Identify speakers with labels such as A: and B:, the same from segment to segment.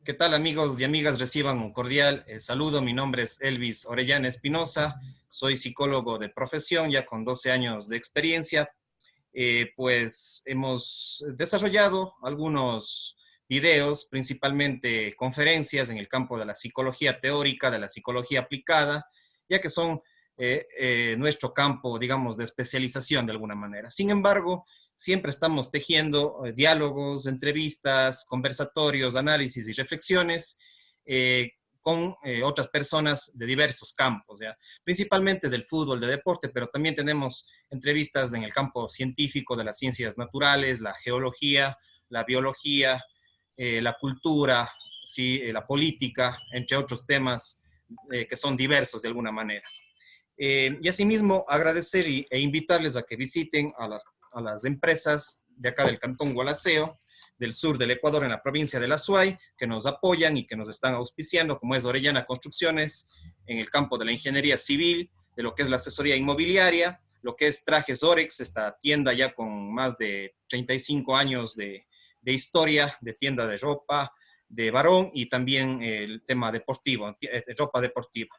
A: ¿Qué tal, amigos y amigas? Reciban un cordial saludo. Mi nombre es Elvis Orellana Espinosa. Soy psicólogo de profesión, ya con 12 años de experiencia. Pues hemos desarrollado algunos videos, principalmente conferencias en el campo de la psicología teórica, de la psicología aplicada, ya que son nuestro campo, digamos, de especialización de alguna manera. Sin embargo, siempre estamos tejiendo diálogos, entrevistas, conversatorios, análisis y reflexiones con otras personas de diversos campos, ¿ya? Principalmente del fútbol, de deporte, pero también tenemos entrevistas en el campo científico de las ciencias naturales, la geología, la biología, la cultura, ¿sí? La política, entre otros temas que son diversos de alguna manera. Y asimismo, agradecer e invitarles a que visiten a las empresas de acá del Cantón Gualaceo, del sur del Ecuador, en la provincia de La Suay, que nos apoyan y que nos están auspiciando, como es Orellana Construcciones, en el campo de la ingeniería civil, de lo que es la asesoría inmobiliaria, lo que es Trajes Orex, esta tienda ya con más de 35 años de historia, de tienda de ropa, de varón y también el tema deportivo, ropa deportiva.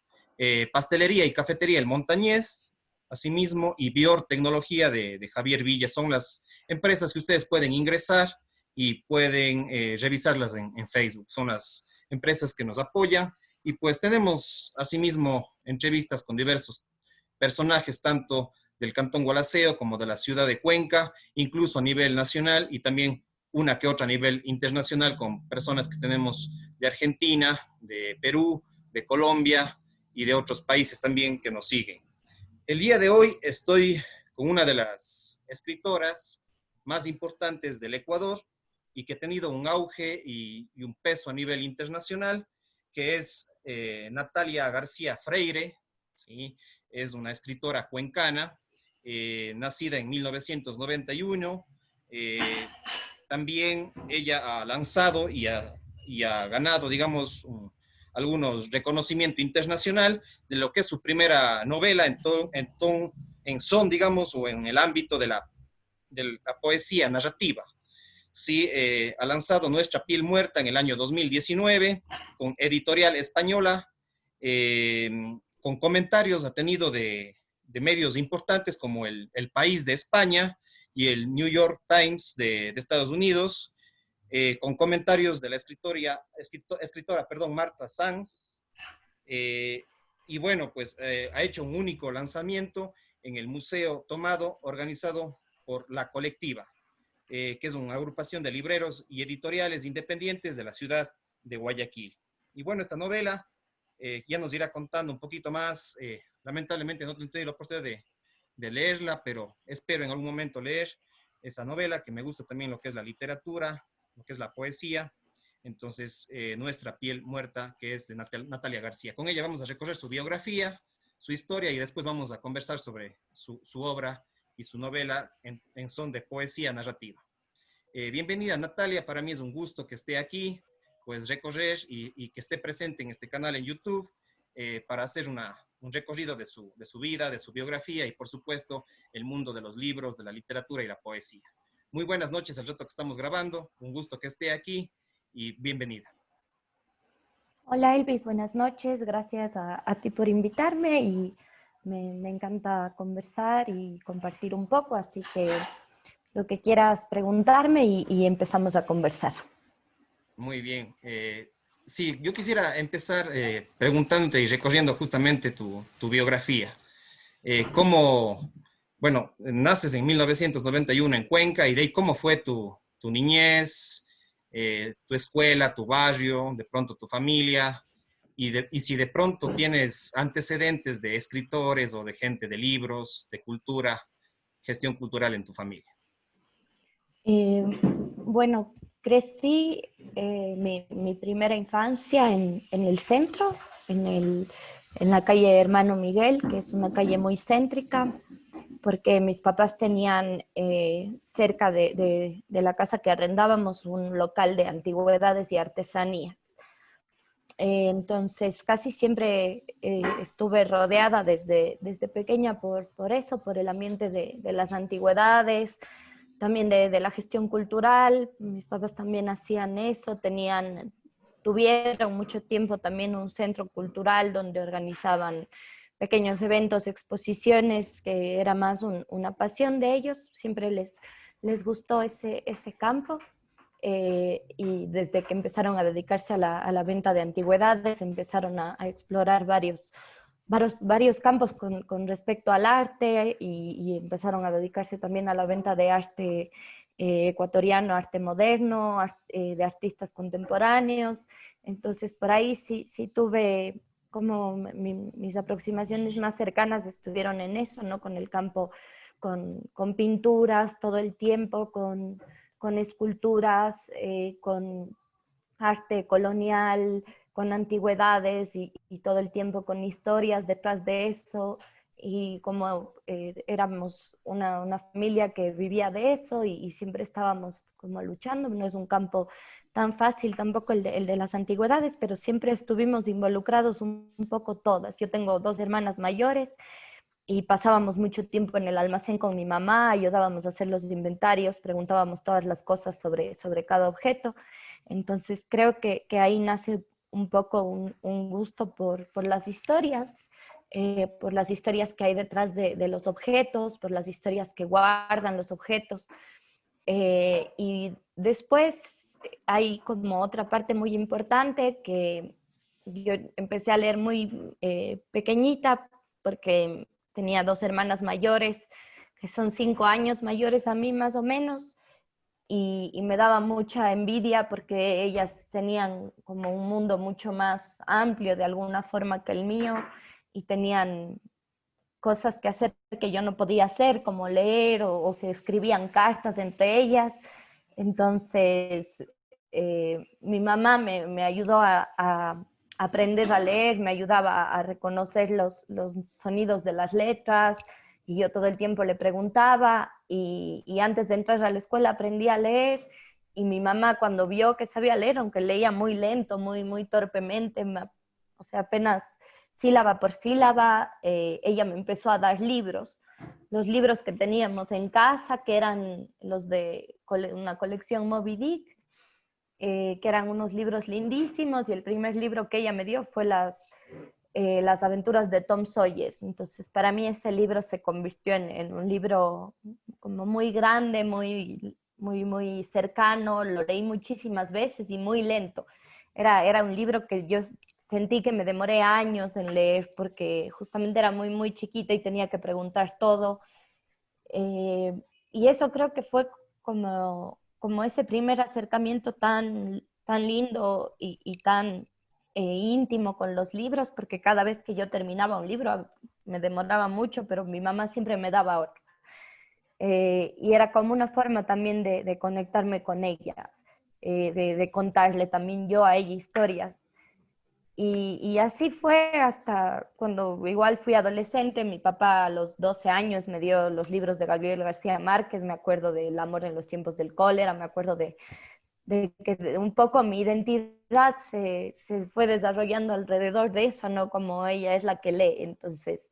A: Pastelería y cafetería El Montañés, asimismo, y Bior Tecnología de Javier Villa. Son las empresas que ustedes pueden ingresar y pueden revisarlas en Facebook. Son las empresas que nos apoyan y pues tenemos asimismo entrevistas con diversos personajes, tanto del Cantón Gualaceo como de la ciudad de Cuenca, incluso a nivel nacional y también una que otra a nivel internacional con personas que tenemos de Argentina, de Perú, de Colombia y de otros países también que nos siguen. El día de hoy estoy con una de las escritoras más importantes del Ecuador y que ha tenido un auge y un peso a nivel internacional, que es Natalia García Freire, ¿sí? Es una escritora cuencana, nacida en 1991. También ella ha lanzado y ha ganado, digamos, algunos reconocimiento internacional de lo que es su primera novela en son, digamos, o en el ámbito de la poesía narrativa. Sí, ha lanzado Nuestra piel muerta en el año 2019 con editorial española, eh, con comentarios ha tenido de medios importantes como el País de España y el New York Times de Estados Unidos, con comentarios de la escritora perdón, Marta Sanz. Eh, y bueno, pues ha hecho un único lanzamiento en el Museo Tomado, organizado por La Colectiva, que es una agrupación de libreros y editoriales independientes de la ciudad de Guayaquil. Y bueno, esta novela ya nos irá contando un poquito más. Lamentablemente no tengo la oportunidad de leerla, pero espero en algún momento leer esa novela, que me gusta también lo que es la literatura, lo que es la poesía. Entonces, Nuestra piel muerta, que es de Natalia García. Con ella vamos a recorrer su biografía, su historia y después vamos a conversar sobre su obra y su novela en son de poesía narrativa. Bienvenida, Natalia, para mí es un gusto que esté aquí, pues recorrer y que esté presente en este canal en YouTube para hacer un recorrido de su vida, de su biografía y por supuesto el mundo de los libros, de la literatura y la poesía. Muy buenas noches al rato que estamos grabando, un gusto que esté aquí y bienvenida.
B: Hola Elvis, buenas noches, gracias a ti por invitarme y me encanta conversar y compartir un poco, así que lo que quieras preguntarme y empezamos a conversar.
A: Muy bien. Sí, yo quisiera empezar preguntándote y recorriendo justamente tu biografía. ¿Cómo, bueno, naces en 1991 en Cuenca y de ahí cómo fue tu niñez, tu escuela, tu barrio, de pronto tu familia y si de pronto tienes antecedentes de escritores o de gente de libros, de cultura, gestión cultural en tu familia?
B: Bueno, crecí mi primera infancia en el centro, en la calle Hermano Miguel, que es una calle muy céntrica, porque mis papás tenían cerca de la casa que arrendábamos un local de antigüedades y artesanías. Entonces, casi siempre estuve rodeada desde pequeña por eso, por el ambiente de las antigüedades, también de la gestión cultural. Mis papás también hacían eso, tenían tuvieron mucho tiempo también un centro cultural donde organizaban pequeños eventos, exposiciones, que era más una pasión de ellos, siempre les gustó ese campo. Y desde que empezaron a dedicarse a la venta de antigüedades, empezaron a explorar varios campos con respecto al arte y empezaron a dedicarse también a la venta de arte ecuatoriano, arte moderno, de artistas contemporáneos. Entonces, por ahí sí tuve como mis aproximaciones más cercanas estuvieron en eso, ¿no? Con el campo, con pinturas todo el tiempo, con esculturas, con arte colonial, con antigüedades y todo el tiempo con historias detrás de eso. Y como éramos una familia que vivía de eso y siempre estábamos como luchando, no es un campo tan fácil tampoco el de las antigüedades, pero siempre estuvimos involucrados un poco todas. Yo tengo dos hermanas mayores y pasábamos mucho tiempo en el almacén con mi mamá, ayudábamos a hacer los inventarios, preguntábamos todas las cosas sobre cada objeto. Entonces creo que ahí nace un poco un gusto por las historias que hay detrás de los objetos, por las historias que guardan los objetos. Y después hay como otra parte muy importante que yo empecé a leer muy pequeñita porque tenía dos hermanas mayores que son 5 años mayores a mí más o menos y me daba mucha envidia porque ellas tenían como un mundo mucho más amplio de alguna forma que el mío y tenían cosas que hacer que yo no podía hacer, como leer o se escribían cartas entre ellas. Entonces, mi mamá me ayudó a aprender a leer, me ayudaba a reconocer los sonidos de las letras y yo todo el tiempo le preguntaba y antes de entrar a la escuela aprendí a leer y mi mamá cuando vio que sabía leer, aunque leía muy lento, muy torpemente, o sea, apenas sílaba por sílaba, ella me empezó a dar libros. Los libros que teníamos en casa, que eran los de una colección Moby Dick, que eran unos libros lindísimos, y el primer libro que ella me dio fue las aventuras de Tom Sawyer. Entonces, para mí ese libro se convirtió en un libro como muy grande, muy cercano, lo leí muchísimas veces y muy lento. Era un libro que yo sentí que me demoré años en leer porque justamente era muy chiquita y tenía que preguntar todo. Eh, y eso creo que fue como ese primer acercamiento tan lindo y tan íntimo con los libros, porque cada vez que yo terminaba un libro me demoraba mucho, pero mi mamá siempre me daba otro. Y era como una forma también de conectarme con ella, de contarle también yo a ella historias. Y así fue hasta cuando igual fui adolescente, mi papá a los 12 años me dio los libros de Gabriel García Márquez, me acuerdo del amor en los tiempos del cólera, me acuerdo de que un poco mi identidad se fue desarrollando alrededor de eso, ¿no? Como ella es la que lee, entonces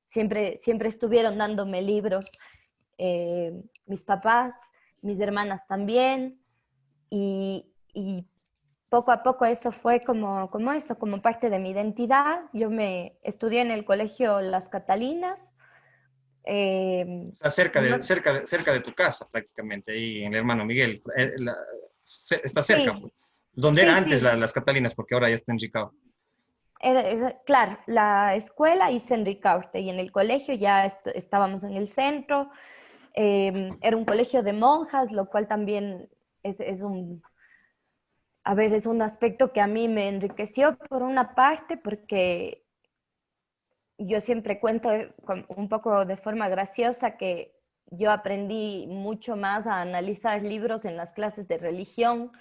B: siempre estuvieron dándome libros, mis papás, mis hermanas también, y poco a poco eso fue como parte de mi identidad. Yo me estudié en el colegio Las Catalinas.
A: Está
B: No,
A: cerca de tu casa, prácticamente, ahí en el hermano Miguel. Está cerca,
B: sí,
A: pues. Donde era
B: sí,
A: antes
B: sí.
A: las Catalinas, porque ahora ya está en Ricao.
B: Claro, la escuela hice en Ricaurte y en el colegio ya estábamos en el centro. Era un colegio de monjas, lo cual también es a ver, es un aspecto que a mí me enriqueció por una parte, porque yo siempre cuento un poco de forma graciosa que yo aprendí mucho más a analizar libros en las clases de religión,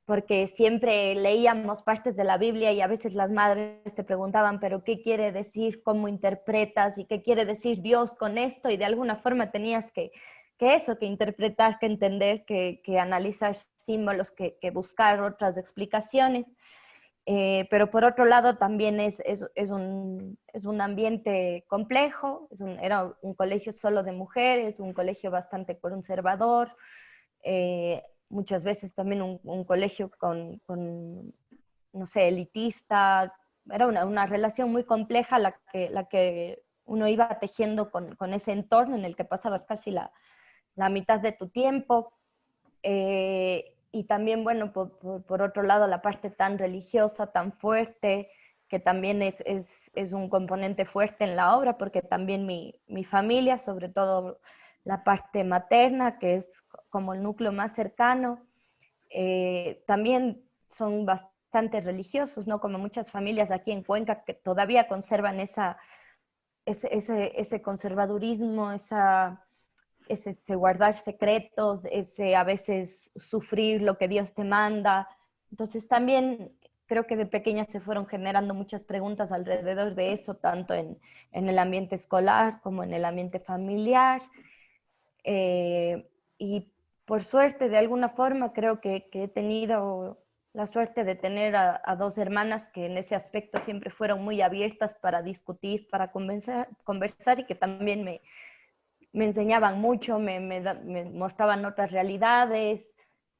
B: porque siempre leíamos partes de la Biblia y a veces las madres te preguntaban, pero ¿qué quiere decir? ¿Cómo interpretas? ¿Y qué quiere decir Dios con esto? Y de alguna forma tenías que interpretar, que entender, que analizar símbolos, que buscar otras explicaciones. Pero por otro lado también es un ambiente complejo, era un colegio solo de mujeres, un colegio bastante conservador, muchas veces también un colegio con no sé, elitista. Era una relación muy compleja la que uno iba tejiendo con ese entorno en el que pasabas casi la mitad de tu tiempo. Y también, bueno, por otro lado, la parte tan religiosa, tan fuerte, que también es un componente fuerte en la obra, porque también mi familia, sobre todo la parte materna, que es como el núcleo más cercano, también son bastante religiosos, ¿no? Como muchas familias aquí en Cuenca que todavía conservan ese conservadurismo, ese guardar secretos, ese a veces sufrir lo que Dios te manda. Entonces también creo que de pequeña se fueron generando muchas preguntas alrededor de eso, tanto en el ambiente escolar como en el ambiente familiar. Y por suerte, de alguna forma, creo que he tenido la suerte de tener a dos hermanas que en ese aspecto siempre fueron muy abiertas para discutir, para conversar y que también me enseñaban mucho, me mostraban otras realidades.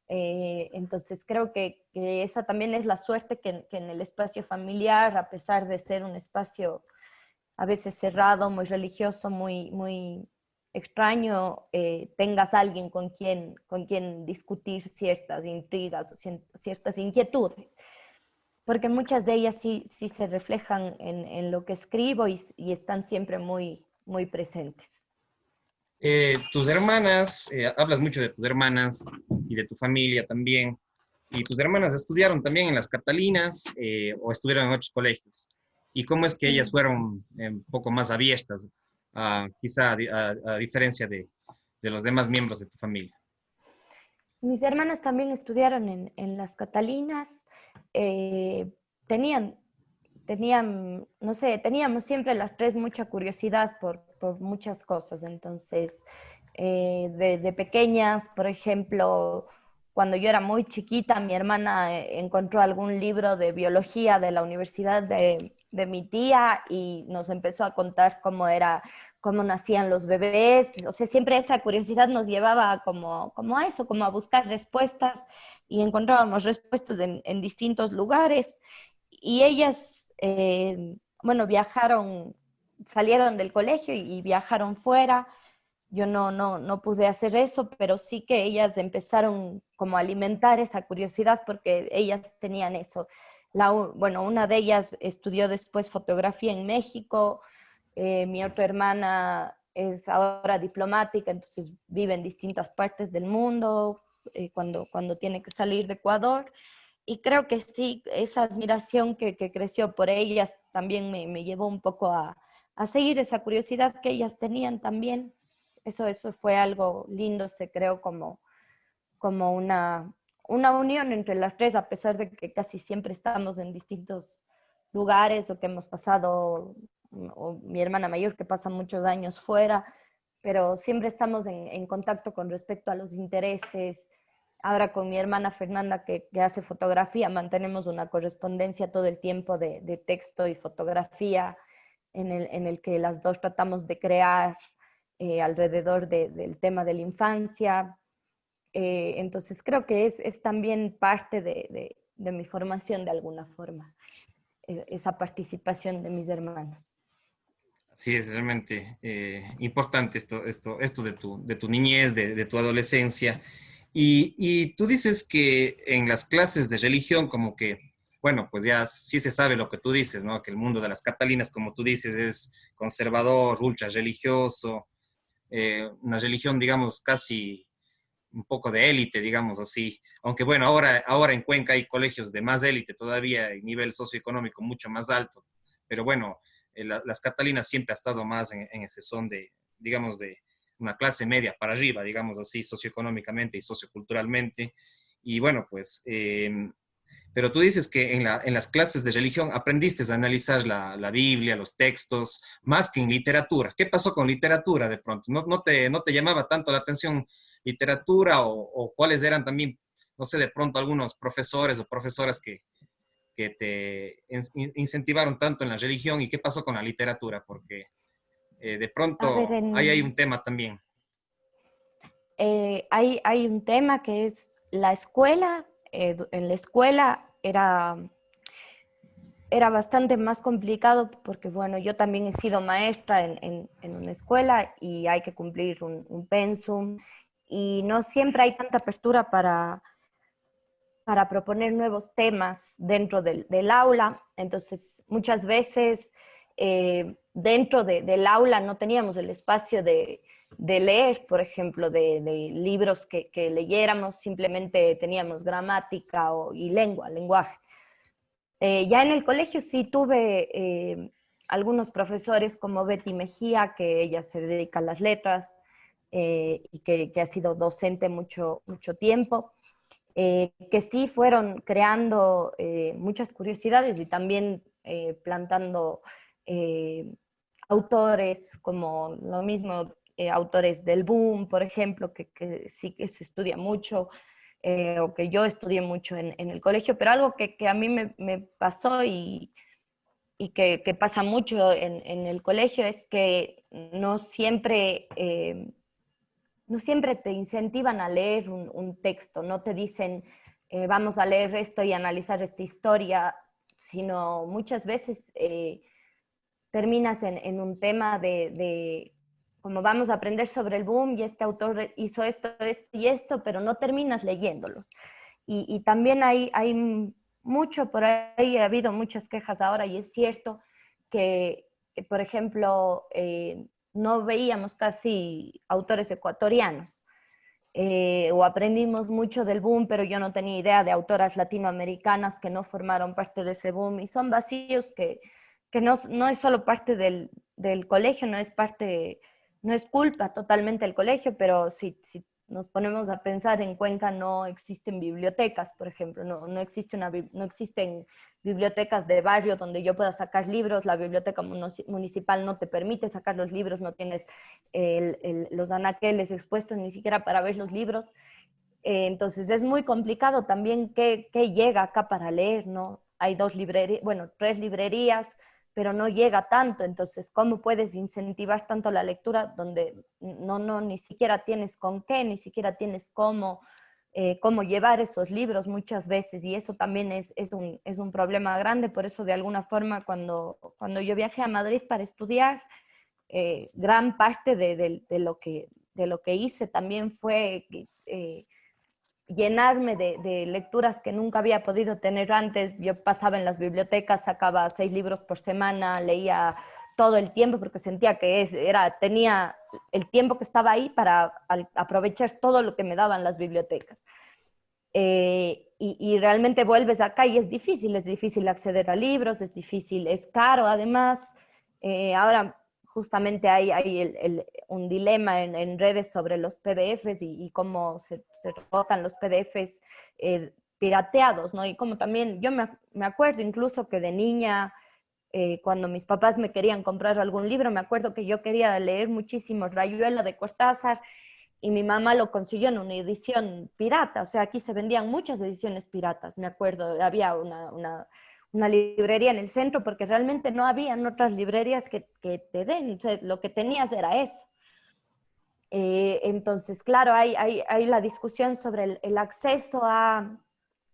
B: Entonces creo que esa también es la suerte que en el espacio familiar, a pesar de ser un espacio a veces cerrado, muy religioso, muy extraño, tengas alguien con quien discutir ciertas intrigas o ciertas inquietudes, porque muchas de ellas sí se reflejan lo que escribo y están siempre muy presentes.
A: Tus hermanas, hablas mucho de tus hermanas y de tu familia también. ¿Y tus hermanas estudiaron también en las Catalinas o estuvieron en otros colegios? ¿Y cómo es que ellas
B: Sí.
A: fueron un poco más abiertas, quizá a diferencia de los demás miembros de tu familia?
B: Mis hermanas también estudiaron en las Catalinas. eh, tenían, no sé, teníamos siempre las tres mucha curiosidad por muchas cosas. Entonces, de pequeñas, por ejemplo, cuando yo era muy chiquita, mi hermana encontró algún libro de biología de la universidad de mi tía y nos empezó a contar cómo nacían los bebés. O sea, siempre esa curiosidad nos llevaba como a eso, como a buscar respuestas y encontrábamos respuestas en distintos lugares. Y ellas, bueno, salieron del colegio y viajaron fuera. Yo no pude hacer eso, pero sí que ellas empezaron como a alimentar esa curiosidad porque ellas tenían eso. Bueno, una de ellas estudió después fotografía en México. Mi otra hermana es ahora diplomática, entonces vive en distintas partes del mundo cuando tiene que salir de Ecuador. Y creo que sí, esa admiración que creció por ellas también me llevó un poco a seguir esa curiosidad que ellas tenían también. Eso fue algo lindo, se creó como una unión entre las tres, a pesar de que casi siempre estamos en distintos lugares o que hemos pasado, o mi hermana mayor que pasa muchos años fuera, pero siempre estamos en contacto con respecto a los intereses. Ahora con mi hermana Fernanda que hace fotografía, mantenemos una correspondencia todo el tiempo de texto y fotografía en el que las dos tratamos de crear alrededor del tema de la infancia. Entonces creo que es también parte de mi formación de alguna forma, esa participación de mis hermanos.
A: Sí, es realmente importante esto de tu niñez, de tu adolescencia. Y tú dices que en las clases de religión, como que, bueno, pues ya sí se sabe lo que tú dices, ¿no? Que el mundo de las Catalinas, como tú dices, es conservador, ultra religioso, una religión, digamos, casi un poco de élite, digamos así. Aunque bueno, ahora en Cuenca hay colegios de más élite todavía, en nivel socioeconómico mucho más alto. Pero bueno, las Catalinas siempre ha estado más en ese son de, digamos, de una clase media para arriba, digamos así, socioeconómicamente y socioculturalmente. Y bueno, pues, pero tú dices que en las clases de religión aprendiste a analizar la Biblia, los textos, más que en literatura. ¿Qué pasó con literatura de pronto? No te llamaba tanto la atención literatura o cuáles eran también, no sé, de pronto algunos profesores o profesoras que te incentivaron tanto en la religión y qué pasó con la literatura? Porque de
B: A ver,
A: pronto ahí hay un tema también.
B: hay un tema que es la escuela. En la escuela era era bastante más complicado porque, bueno, yo también he sido maestra en una escuela y hay que cumplir un pensum y no siempre hay tanta apertura para proponer nuevos temas dentro del aula. Entonces, muchas veces del aula no teníamos el espacio de leer, por ejemplo, de libros que leyéramos, simplemente teníamos gramática y lenguaje. Ya en el colegio sí tuve algunos profesores como Betty Mejía, que ella se dedica a las letras y que ha sido docente mucho tiempo, que sí fueron creando muchas curiosidades y también plantando eh, autores como lo mismo, autores del boom, por ejemplo, que sí que se estudia mucho, o que yo estudié mucho en el colegio, pero algo que a mí me pasó y que pasa mucho en el colegio es que no siempre te incentivan a leer un texto, no te dicen vamos a leer esto y analizar esta historia, sino muchas veces terminas en un tema como vamos a aprender sobre el boom y este autor hizo esto y esto, pero no terminas leyéndolos. Y también hay mucho por ahí, ha habido muchas quejas ahora y es cierto que por ejemplo, no veíamos casi autores ecuatorianos. O aprendimos mucho del boom, pero yo no tenía idea de autoras latinoamericanas que no formaron parte de ese boom y son vacíos que no es solo parte del colegio, no es culpa totalmente del colegio, pero si nos ponemos a pensar en Cuenca no existen bibliotecas, por ejemplo, no existen bibliotecas de barrio donde yo pueda sacar libros, la biblioteca municipal no te permite sacar los libros, no tienes los anaqueles expuestos ni siquiera para ver los libros. Entonces es muy complicado también qué llega acá para leer, ¿no? Hay tres librerías, pero no llega tanto, entonces ¿cómo puedes incentivar tanto la lectura donde ni siquiera tienes con qué, ni siquiera tienes cómo llevar esos libros muchas veces? Y eso también es un problema grande, por eso de alguna forma cuando yo viajé a Madrid para estudiar, gran parte de lo que hice también fue llenarme de lecturas que nunca había podido tener antes. Yo pasaba en las bibliotecas, sacaba 6 libros por semana, leía todo el tiempo porque sentía que tenía el tiempo que estaba ahí para aprovechar todo lo que me daban las bibliotecas. Y realmente vuelves acá y es difícil acceder a libros, es difícil, es caro además. Ahora justamente hay un dilema en redes sobre los PDFs y cómo se rotan los PDFs pirateados, ¿no? Y como también, yo me acuerdo incluso que de niña, cuando mis papás me querían comprar algún libro, me acuerdo que yo quería leer muchísimo Rayuela de Cortázar y mi mamá lo consiguió en una edición pirata, o sea, aquí se vendían muchas ediciones piratas, me acuerdo, había una librería en el centro porque realmente no habían otras librerías que te den, o sea, lo que tenías era eso. Entonces, claro, hay la discusión sobre el acceso a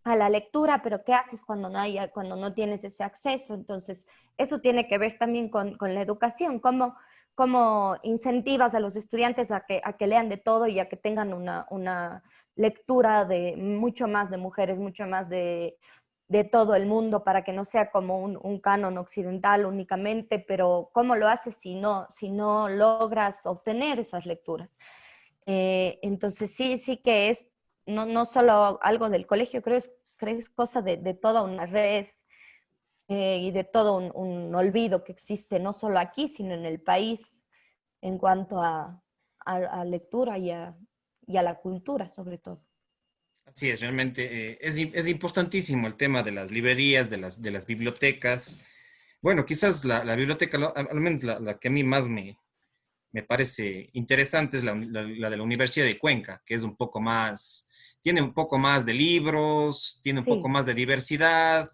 B: la lectura, pero ¿qué haces cuando no tienes ese acceso? Entonces, eso tiene que ver también con la educación, cómo incentivas a los estudiantes a que lean de todo y a que tengan una lectura de mucho más de mujeres, mucho más de todo el mundo, para que no sea como un canon occidental únicamente, pero ¿cómo lo haces si no logras obtener esas lecturas? Entonces sí que es no solo algo del colegio, creo es cosa de toda una red y de todo un olvido que existe no solo aquí, sino en el país en cuanto a lectura y a la cultura sobre todo.
A: Así es, realmente es importantísimo el tema de las librerías, de las bibliotecas. Bueno, quizás la biblioteca, al menos la que a mí más me parece interesante es la de la Universidad de Cuenca, que es un poco más, tiene un poco más de libros, tiene un poco
B: Sí.
A: más de diversidad.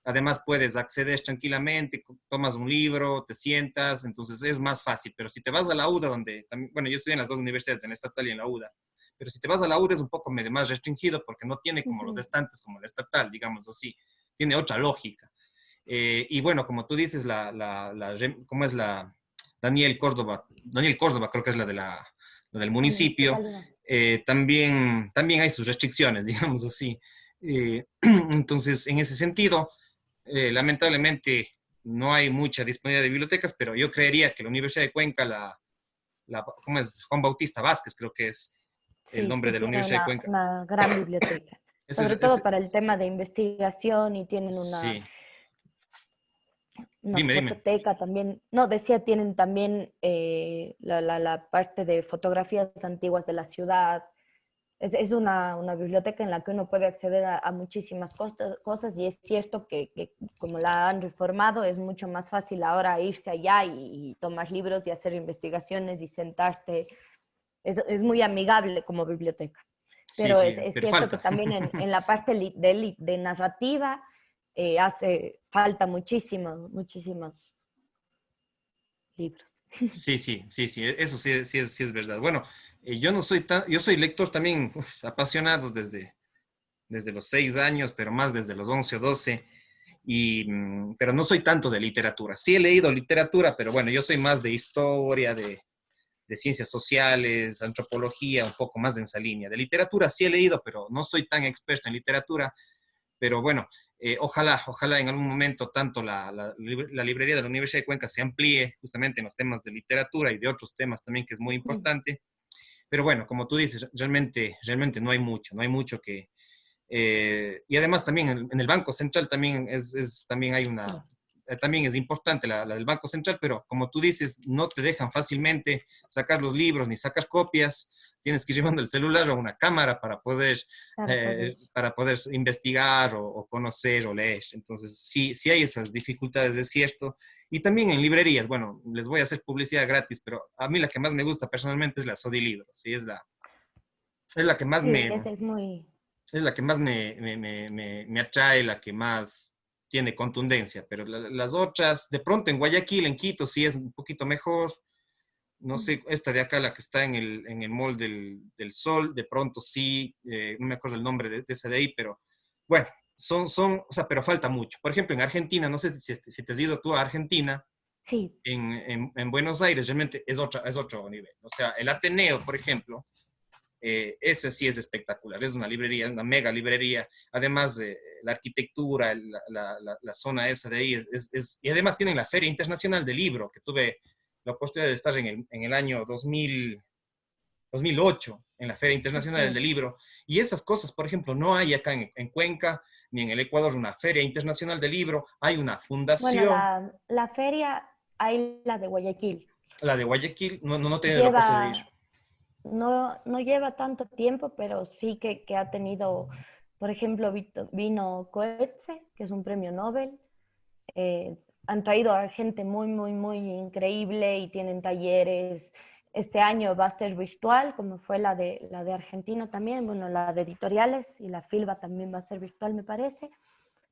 A: Además, puedes acceder tranquilamente, tomas un libro, te sientas, entonces es más fácil. Pero si te vas a la UDA, donde también, bueno, yo estudié en las dos universidades, en la estatal y en la UDA, pero si te vas a la UDA es un poco medio más restringido porque no tiene como los
B: Ujú.
A: estantes como la estatal, digamos así, tiene otra lógica. Y bueno, como tú dices, ¿cómo es Daniel Córdoba, creo que es la del municipio,
B: Municipalidad.
A: también hay sus restricciones, digamos así. Entonces, en ese sentido, lamentablemente no hay mucha disponibilidad de bibliotecas, pero yo creería que la Universidad de Cuenca, ¿cómo es? Juan Bautista Vázquez, creo que es el
B: Sí,
A: nombre
B: sí
A: de la
B: tiene
A: Universidad de Cuenca.
B: una gran biblioteca, sobre todo para el tema de investigación y tienen
A: Sí,
B: una
A: dime.
B: fototeca también. No, decía, tienen también la parte de fotografías antiguas de la ciudad. Es una biblioteca en la que uno puede acceder a muchísimas cosas y es cierto que como la han reformado es mucho más fácil ahora irse allá y tomar libros y hacer investigaciones y sentarte. Es muy amigable como biblioteca.
A: Sí,
B: Pero
A: sí,
B: es
A: pero
B: cierto que
A: falta.
B: también en la parte de narrativa hace falta muchísimos libros.
A: Sí, eso sí es verdad. Bueno, yo no soy yo soy lector también apasionado desde los 6 años, pero más desde los 11 o 12, pero no soy tanto de literatura. Sí he leído literatura, pero bueno, yo soy más de historia, de ciencias sociales, antropología, un poco más en esa línea. De literatura sí he leído, pero no soy tan experto en literatura. Pero bueno, ojalá en algún momento tanto la librería de la Universidad de Cuenca se amplíe justamente en los temas de literatura y de otros temas también, que es muy importante. Pero bueno, como tú dices, realmente no hay mucho que... y además también en el Banco Central también también hay
B: Sí.
A: también es importante la del Banco Central, pero como tú dices, no te dejan fácilmente sacar los libros ni sacar copias. Tienes que ir llevando el celular o una cámara
B: Para poder.
A: para poder investigar o conocer o leer. Entonces, sí hay esas dificultades, es cierto. Y también en librerías, bueno, les voy a hacer publicidad gratis, pero a mí la que más me gusta personalmente es la Sodilibros, ¿sí? Es la que más
B: Sí,
A: me,
B: ese es muy...
A: es la que más me atrae, la que más tiene contundencia, pero las otras, de pronto en Guayaquil, en Quito, sí es un poquito mejor. No sé, esta de acá, la que está en el Mall del Sol, de pronto sí, no me acuerdo el nombre de esa de ahí, pero bueno, o sea, pero falta mucho. Por ejemplo, en Argentina, no sé si te has ido tú a Argentina,
B: Sí,
A: en Buenos Aires realmente es otro nivel. O sea, el Ateneo, por ejemplo, ese sí es espectacular, es una librería, una mega librería, además de la arquitectura, la zona esa de ahí, y además tienen la Feria Internacional del Libro, que tuve la oportunidad de estar en el año 2008, en la Feria Internacional
B: ok.
A: del Libro, y esas cosas, por ejemplo, no hay acá en Cuenca, ni en el Ecuador una Feria Internacional del Libro, hay una
B: Bueno,
A: fundación,
B: la feria, hay la de Guayaquil.
A: la de Guayaquil, no he tenido la oportunidad de ir.
B: Lleva, no lleva tanto tiempo, pero sí que ha tenido, por ejemplo, vino Coetze, que es un premio Nobel. Han traído a gente muy increíble y tienen talleres. Este año va a ser virtual, como fue la de Argentina también, bueno, la de editoriales y la FILBA también va a ser virtual, me parece.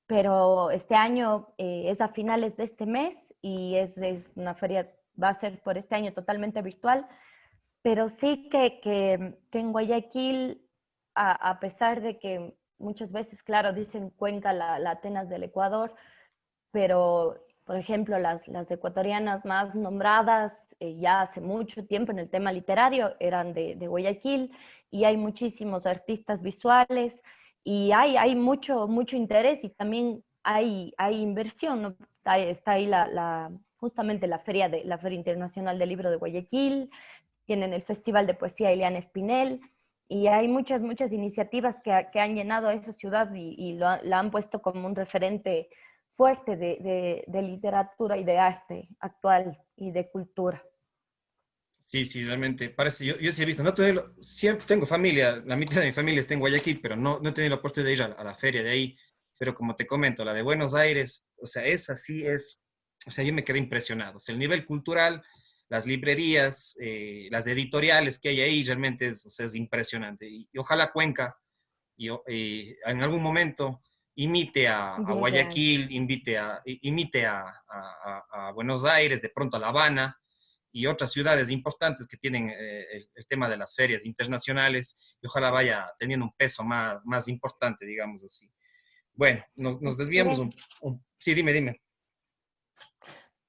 B: Pero este año es a finales de este mes y es una feria, va a ser por este año totalmente virtual, pero sí que en Guayaquil, a pesar de que muchas veces, claro, dicen Cuenca la Atenas del Ecuador, pero por ejemplo las ecuatorianas más nombradas ya hace mucho tiempo en el tema literario eran de Guayaquil y hay muchísimos artistas visuales y hay mucho interés y también hay inversión, ¿no? Está ahí justamente la Feria Internacional del Libro de Guayaquil, tienen el Festival de Poesía Ileana Espinel, y hay muchas iniciativas que han llenado a esa ciudad y la han puesto como un referente fuerte de literatura y de arte actual y de cultura.
A: Sí, realmente parece, yo sí he visto, no tengo, siempre tengo familia, la mitad de mi familia está en Guayaquil, pero no he tenido la oportunidad de ir a la feria de ahí, pero como te comento, la de Buenos Aires, o sea, esa sí es, o sea, yo me quedé impresionado, o sea, el nivel cultural, las librerías, las editoriales que hay ahí, realmente es, o sea, es impresionante, y ojalá Cuenca, en algún momento imite a
B: Llegue ahí.
A: Guayaquil, imite a Buenos Aires, de pronto a La Habana, y otras ciudades importantes que tienen el tema de las ferias internacionales, y ojalá vaya teniendo un peso más importante, digamos así. Bueno, nos desviamos
B: Esperemos.
A: sí, dime.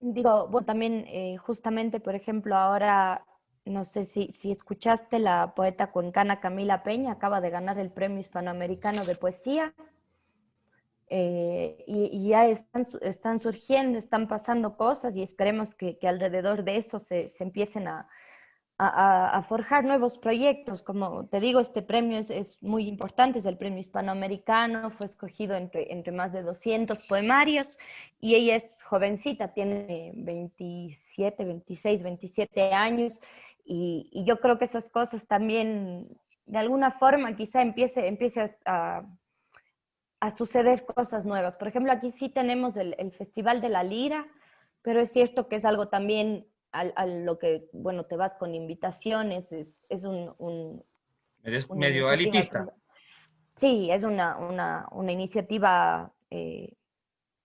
B: Digo, bueno, también justamente, por ejemplo, ahora, no sé si escuchaste, la poeta cuencana Camila Peña acaba de ganar el Premio Hispanoamericano de Poesía. Y ya están surgiendo, están pasando cosas y esperemos que alrededor de eso se empiecen a forjar nuevos proyectos. Como te digo, este premio es muy importante, es el Premio Hispanoamericano, fue escogido entre más de 200 poemarios y ella es jovencita, tiene 27, 26, 27 años y yo creo que esas cosas también de alguna forma quizá empiece a suceder cosas nuevas. Por ejemplo, aquí sí tenemos el Festival de la Lira, pero es cierto que es algo también a lo que, bueno, te vas con invitaciones, es una
A: Medio
B: iniciativa.
A: elitista.
B: Sí, es una iniciativa,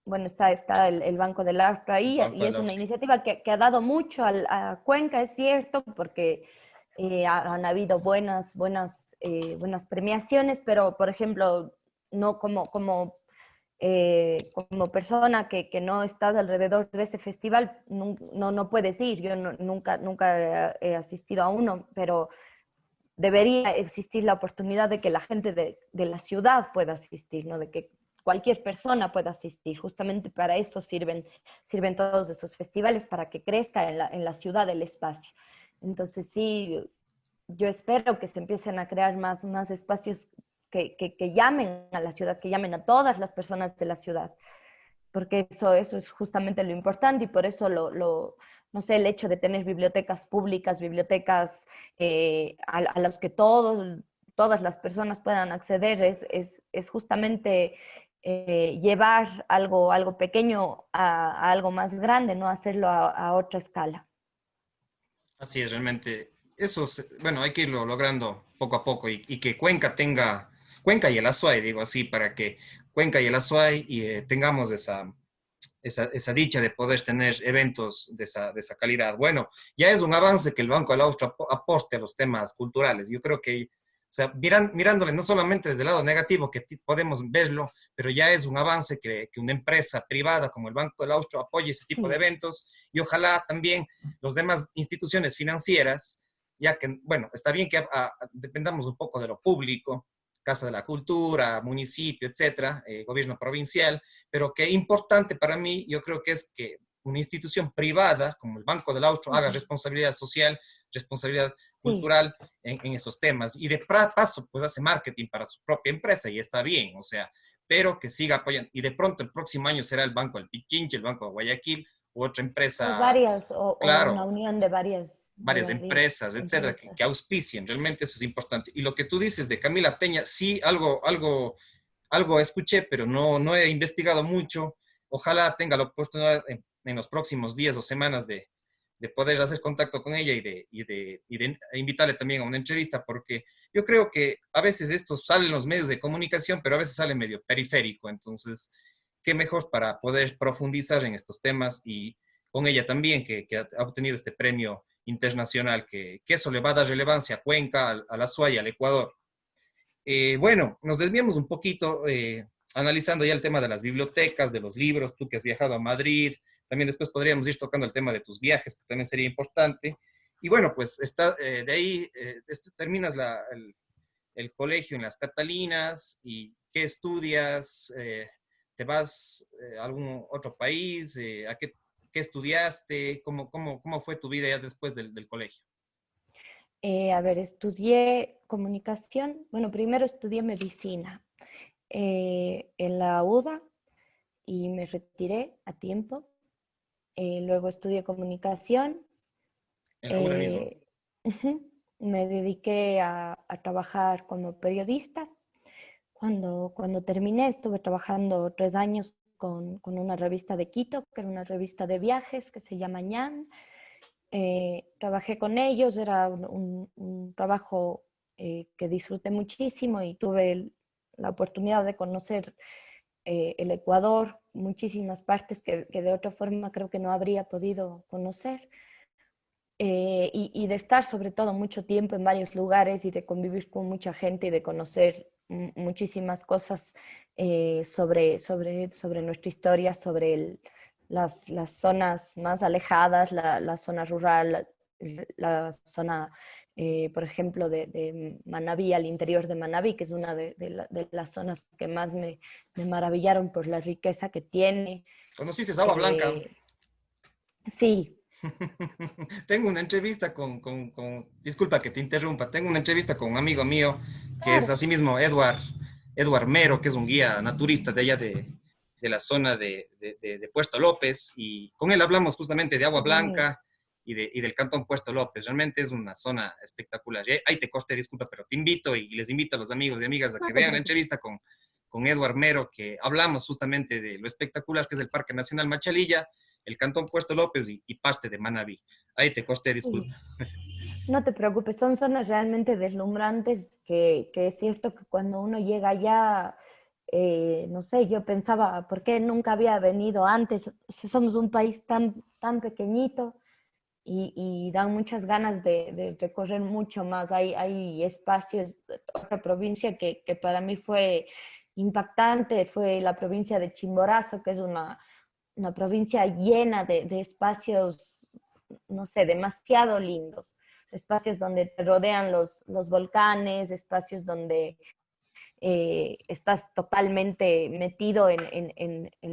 B: bueno, está el Banco del Astro
A: El
B: ahí,
A: Banco
B: y
A: del
B: es una
A: Austro.
B: iniciativa que ha dado mucho a Cuenca, es cierto, porque han habido buenas premiaciones, pero, por ejemplo, no como persona que no estás alrededor de ese festival, no puedes ir. Yo nunca he asistido a uno, pero debería existir la oportunidad de que la gente de la ciudad pueda asistir, ¿no? De que cualquier persona pueda asistir. Justamente para eso sirven todos esos festivales, para que crezca en la ciudad el espacio. Entonces sí, yo espero que se empiecen a crear más espacios que llamen a la ciudad, que llamen a todas las personas de la ciudad, porque eso es justamente lo importante y por eso no sé, el hecho de tener bibliotecas públicas, bibliotecas a las que todas las personas puedan acceder, es justamente llevar algo pequeño a algo más grande, no hacerlo a otra escala.
A: Así es, realmente. Eso, bueno, hay que irlo logrando poco a poco y que Cuenca tenga, Cuenca y el Azuay, digo así, para que Cuenca y el Azuay tengamos esa dicha de poder tener eventos de esa calidad. Bueno, ya es un avance que el Banco del Austro aporte a los temas culturales. Yo creo que, o sea, mirándole no solamente desde el lado negativo, que podemos verlo, pero ya es un avance que una empresa privada como el Banco del Austro apoye ese tipo de
B: Sí,
A: eventos y ojalá también los demás instituciones financieras, ya que, bueno, está bien que dependamos un poco de lo público, Casa de la Cultura, municipio, etcétera, gobierno provincial, pero que importante para mí, yo creo que es que una institución privada como el Banco del Austro haga
B: ujú,
A: responsabilidad social, responsabilidad
B: sí.
A: cultural en esos temas y de paso pues hace marketing para su propia empresa y está bien, o sea, pero que siga apoyando y de pronto el próximo año será el Banco del Pichinche, el Banco de Guayaquil u otra
B: O
A: empresa,
B: varias, o una
A: claro,
B: unión de
A: varias
B: varias
A: empresas, etcétera, que
B: empresas.
A: auspicien, realmente eso es importante. Y lo que tú dices de Camila Peña, sí, algo escuché, pero no he investigado mucho. Ojalá tenga la oportunidad en los próximos días o semanas de poder hacer contacto con ella y de invitarle también a una entrevista, porque yo creo que a veces esto sale en los medios de comunicación, pero a veces sale medio periférico. Entonces, qué mejor para poder profundizar en estos temas y con ella también, que ha obtenido este premio internacional, que eso le va a dar relevancia a Cuenca, a la SUA y al Ecuador. Bueno, nos desviamos un poquito analizando ya el tema de las bibliotecas, de los libros, tú que has viajado a Madrid, también después podríamos ir tocando el tema de tus viajes, que también sería importante. Y bueno, pues de ahí terminas el colegio en las Catalinas y qué estudias, te vas a algún otro país, qué estudiaste, cómo fue tu vida ya después del colegio.
B: A ver, estudié comunicación. Bueno, primero estudié medicina en la UDA y me retiré a tiempo. Luego estudié comunicación.
A: En la UDA mismo.
B: eh, ujú, Me dediqué a trabajar como periodista. Cuando terminé, estuve trabajando 3 años con una revista de Quito, que era una revista de viajes que se llama ñan. Trabajé con ellos, era un trabajo que disfruté muchísimo y tuve la oportunidad de conocer el Ecuador, muchísimas partes que de otra forma creo que no habría podido conocer. Y de estar sobre todo mucho tiempo en varios lugares y de convivir con mucha gente y de conocer muchísimas cosas sobre nuestra historia, las zonas más alejadas, la zona rural, la zona, por ejemplo, de Manabí, al interior de Manabí, que es una de las zonas que más me maravillaron por la riqueza que tiene.
A: ¿Conociste Agua Blanca?
B: Eh, sí,
A: Tengo una entrevista disculpa que te interrumpa, tengo una entrevista con un amigo mío que es
B: claro.
A: asimismo Edward Mero, que es un guía naturista de allá de la zona de Puerto López, y con él hablamos justamente de Agua
B: Qué bonito.
A: Blanca y del cantón Puerto López. Realmente es una zona espectacular. Ahí te corté, disculpa, pero te invito y les invito a los amigos y amigas a
B: No
A: que
B: te
A: vean la
B: preocupes.
A: entrevista con Edward Mero, que hablamos justamente de lo espectacular que es el Parque Nacional Machalilla, el Cantón Puerto López y parte de Manabí. Ahí te costé,
B: Sí.
A: disculpa.
B: No te preocupes, son zonas realmente deslumbrantes que es cierto que cuando uno llega allá, no sé, yo pensaba, ¿por qué nunca había venido antes? Si somos un país tan pequeñito y dan muchas ganas de recorrer mucho más. Hay espacios, otra provincia que para mí fue impactante, fue la provincia de Chimborazo, que es una provincia llena de espacios, no sé, demasiado lindos. Espacios donde te rodean los volcanes, espacios donde estás totalmente metido en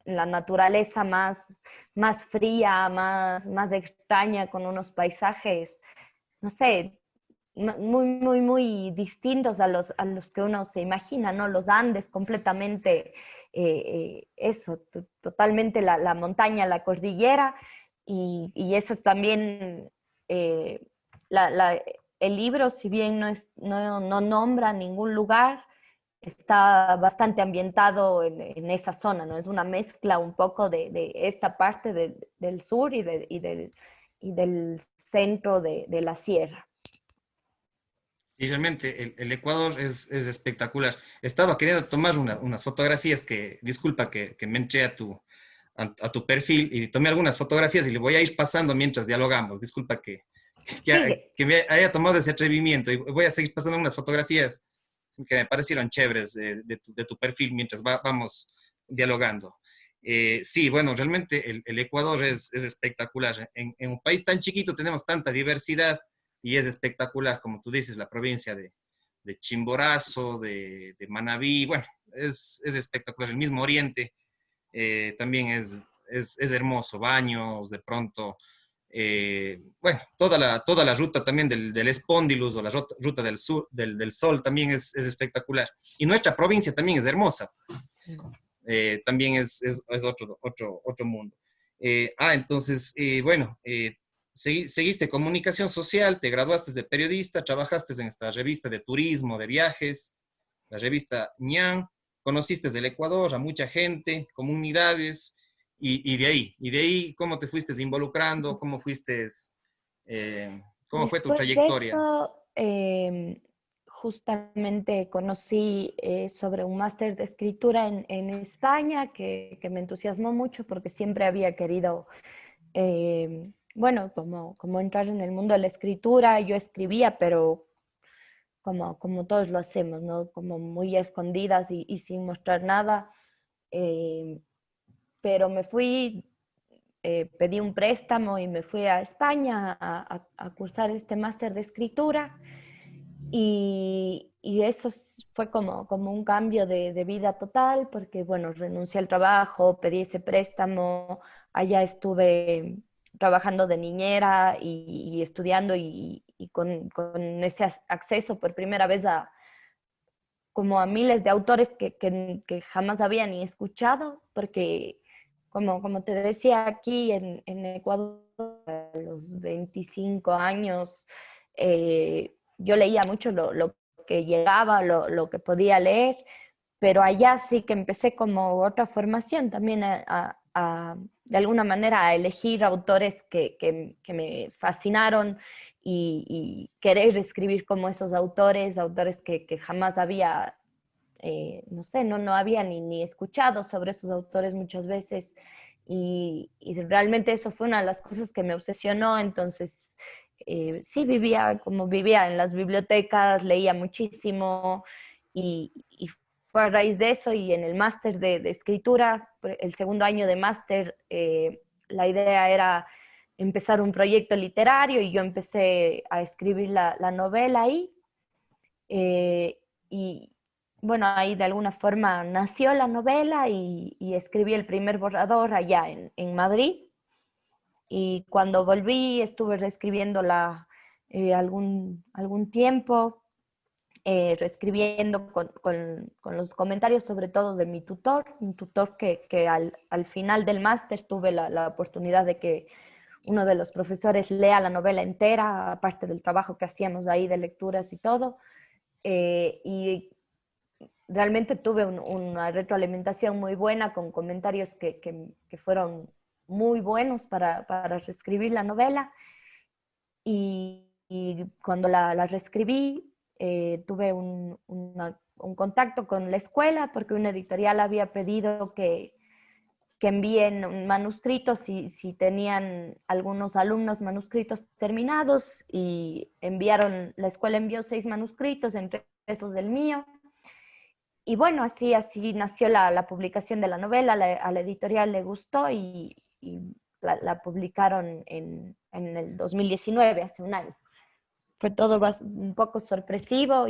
B: la naturaleza más fría, más extraña, con unos paisajes, no sé, muy distintos a los que uno se imagina, ¿no? Los Andes completamente, eso, totalmente la montaña, la cordillera, y eso también, eh, la, la, el libro, si bien no nombra ningún lugar, está bastante ambientado en esa zona, ¿no? Es una mezcla un poco de esta parte del sur y del centro de la sierra.
A: Y realmente el Ecuador es espectacular. Estaba queriendo tomar unas fotografías disculpa que me entré a tu perfil y tomé algunas fotografías y le voy a ir pasando mientras dialogamos. Disculpa
B: Sigue.
A: que me haya tomado ese atrevimiento y voy a seguir pasando unas fotografías que me parecieron chéveres de tu perfil mientras vamos dialogando. Sí, bueno, realmente el Ecuador es espectacular. En un país tan chiquito tenemos tanta diversidad y es espectacular, como tú dices, la provincia de Chimborazo, de Manabí, bueno, es espectacular. El mismo Oriente también es hermoso, Baños, de pronto, bueno, toda la ruta también del Espóndilus o la ruta del, sur, del Sol también es espectacular. Y nuestra provincia también es hermosa, también es otro mundo. Entonces, bueno, seguiste comunicación social, te graduaste de periodista, trabajaste en esta revista de turismo, de viajes, la revista ñan, conociste del Ecuador a mucha gente, comunidades, y de ahí, ¿cómo te fuiste involucrando? ¿Cómo fue tu
B: Después de
A: trayectoria?
B: eso, justamente conocí sobre un máster de escritura en España que me entusiasmó mucho porque siempre había querido, bueno, como entrar en el mundo de la escritura. Yo escribía, pero como todos lo hacemos, ¿no? Como muy a escondidas y sin mostrar nada. Eh, pero me fui, pedí un préstamo y me fui a España a cursar este máster de escritura. Y eso fue como un cambio de vida total, porque bueno, renuncié al trabajo, pedí ese préstamo, allá estuve trabajando de niñera y estudiando y con ese acceso por primera vez como a miles de autores que jamás había ni escuchado, porque como te decía, aquí en Ecuador, a los 25 años, yo leía mucho lo que llegaba, lo que podía leer, pero allá sí que empecé como otra formación también de alguna manera a elegir autores que me fascinaron y querer escribir como esos autores, autores que jamás había, no sé, no había ni escuchado sobre esos autores muchas veces. Y realmente eso fue una de las cosas que me obsesionó. Entonces, sí vivía como vivía en las bibliotecas, leía muchísimo y fue a raíz de eso y en el máster de escritura, el segundo año de máster, la idea era empezar un proyecto literario y yo empecé a escribir la novela ahí. Y bueno, ahí de alguna forma nació la novela y escribí el primer borrador allá en Madrid. Y cuando volví estuve reescribiéndola algún tiempo, reescribiendo con los comentarios sobre todo de mi tutor que al final del máster tuve la oportunidad de que uno de los profesores lea la novela entera, aparte del trabajo que hacíamos ahí de lecturas y todo. Y realmente tuve una retroalimentación muy buena con comentarios que fueron muy buenos para reescribir la novela. Y cuando la reescribí, tuve un contacto con la escuela porque una editorial había pedido que envíen manuscritos si tenían algunos alumnos manuscritos terminados y la escuela envió 6 manuscritos, entre esos del mío. Y bueno, así nació la publicación de la novela, a la editorial le gustó y la publicaron en el 2019, hace un año. Fue todo un poco sorpresivo,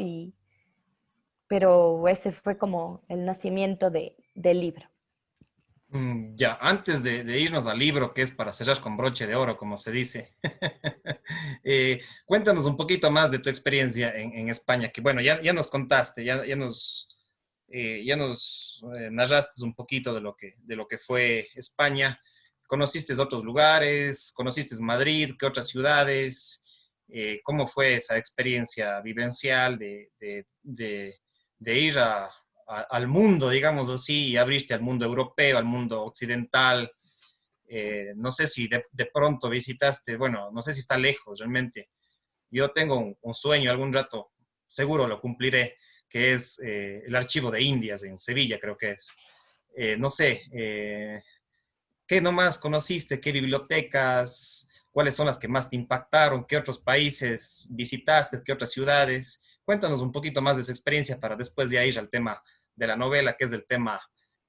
B: pero ese fue como el nacimiento del libro.
A: Ya, antes de irnos al libro, que es para cerrar con broche de oro, como se dice, cuéntanos un poquito más de tu experiencia en España, que bueno, ya nos contaste, ya nos narraste un poquito de lo que fue España. ¿Conociste otros lugares? ¿Conociste Madrid? ¿Qué otras ciudades? ¿Cómo fue esa experiencia vivencial de ir al mundo, digamos así, y abrirte al mundo europeo, al mundo occidental? No sé si de pronto visitaste, bueno, no sé si está lejos realmente. Yo tengo un sueño, algún rato seguro lo cumpliré, que es el Archivo de Indias en Sevilla, creo que es. No sé, ¿qué nomás conociste? ¿Qué bibliotecas? ¿Cuáles son las que más te impactaron? ¿Qué otros países visitaste? ¿Qué otras ciudades? Cuéntanos un poquito más de esa experiencia para después de ir al tema de la novela, que es el tema,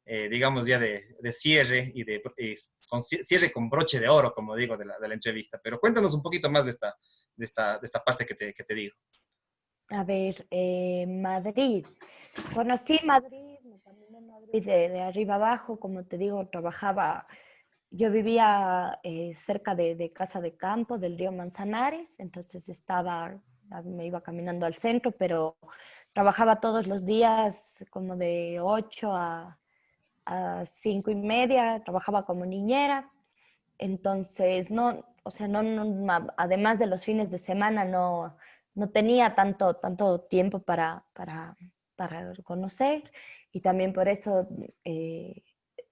A: digamos, ya de cierre y cierre con broche de oro, como digo, de la entrevista. Pero cuéntanos un poquito más de esta parte que te digo.
B: A ver, Madrid. Conocí Madrid, me caminé en Madrid de arriba abajo, como te digo, yo vivía cerca de Casa de Campo, del río Manzanares, entonces me iba caminando al centro, pero trabajaba todos los días como de 8 a 5 y media, trabajaba como niñera, entonces no, o sea, además de los fines de semana, no tenía tanto tiempo para conocer y también por eso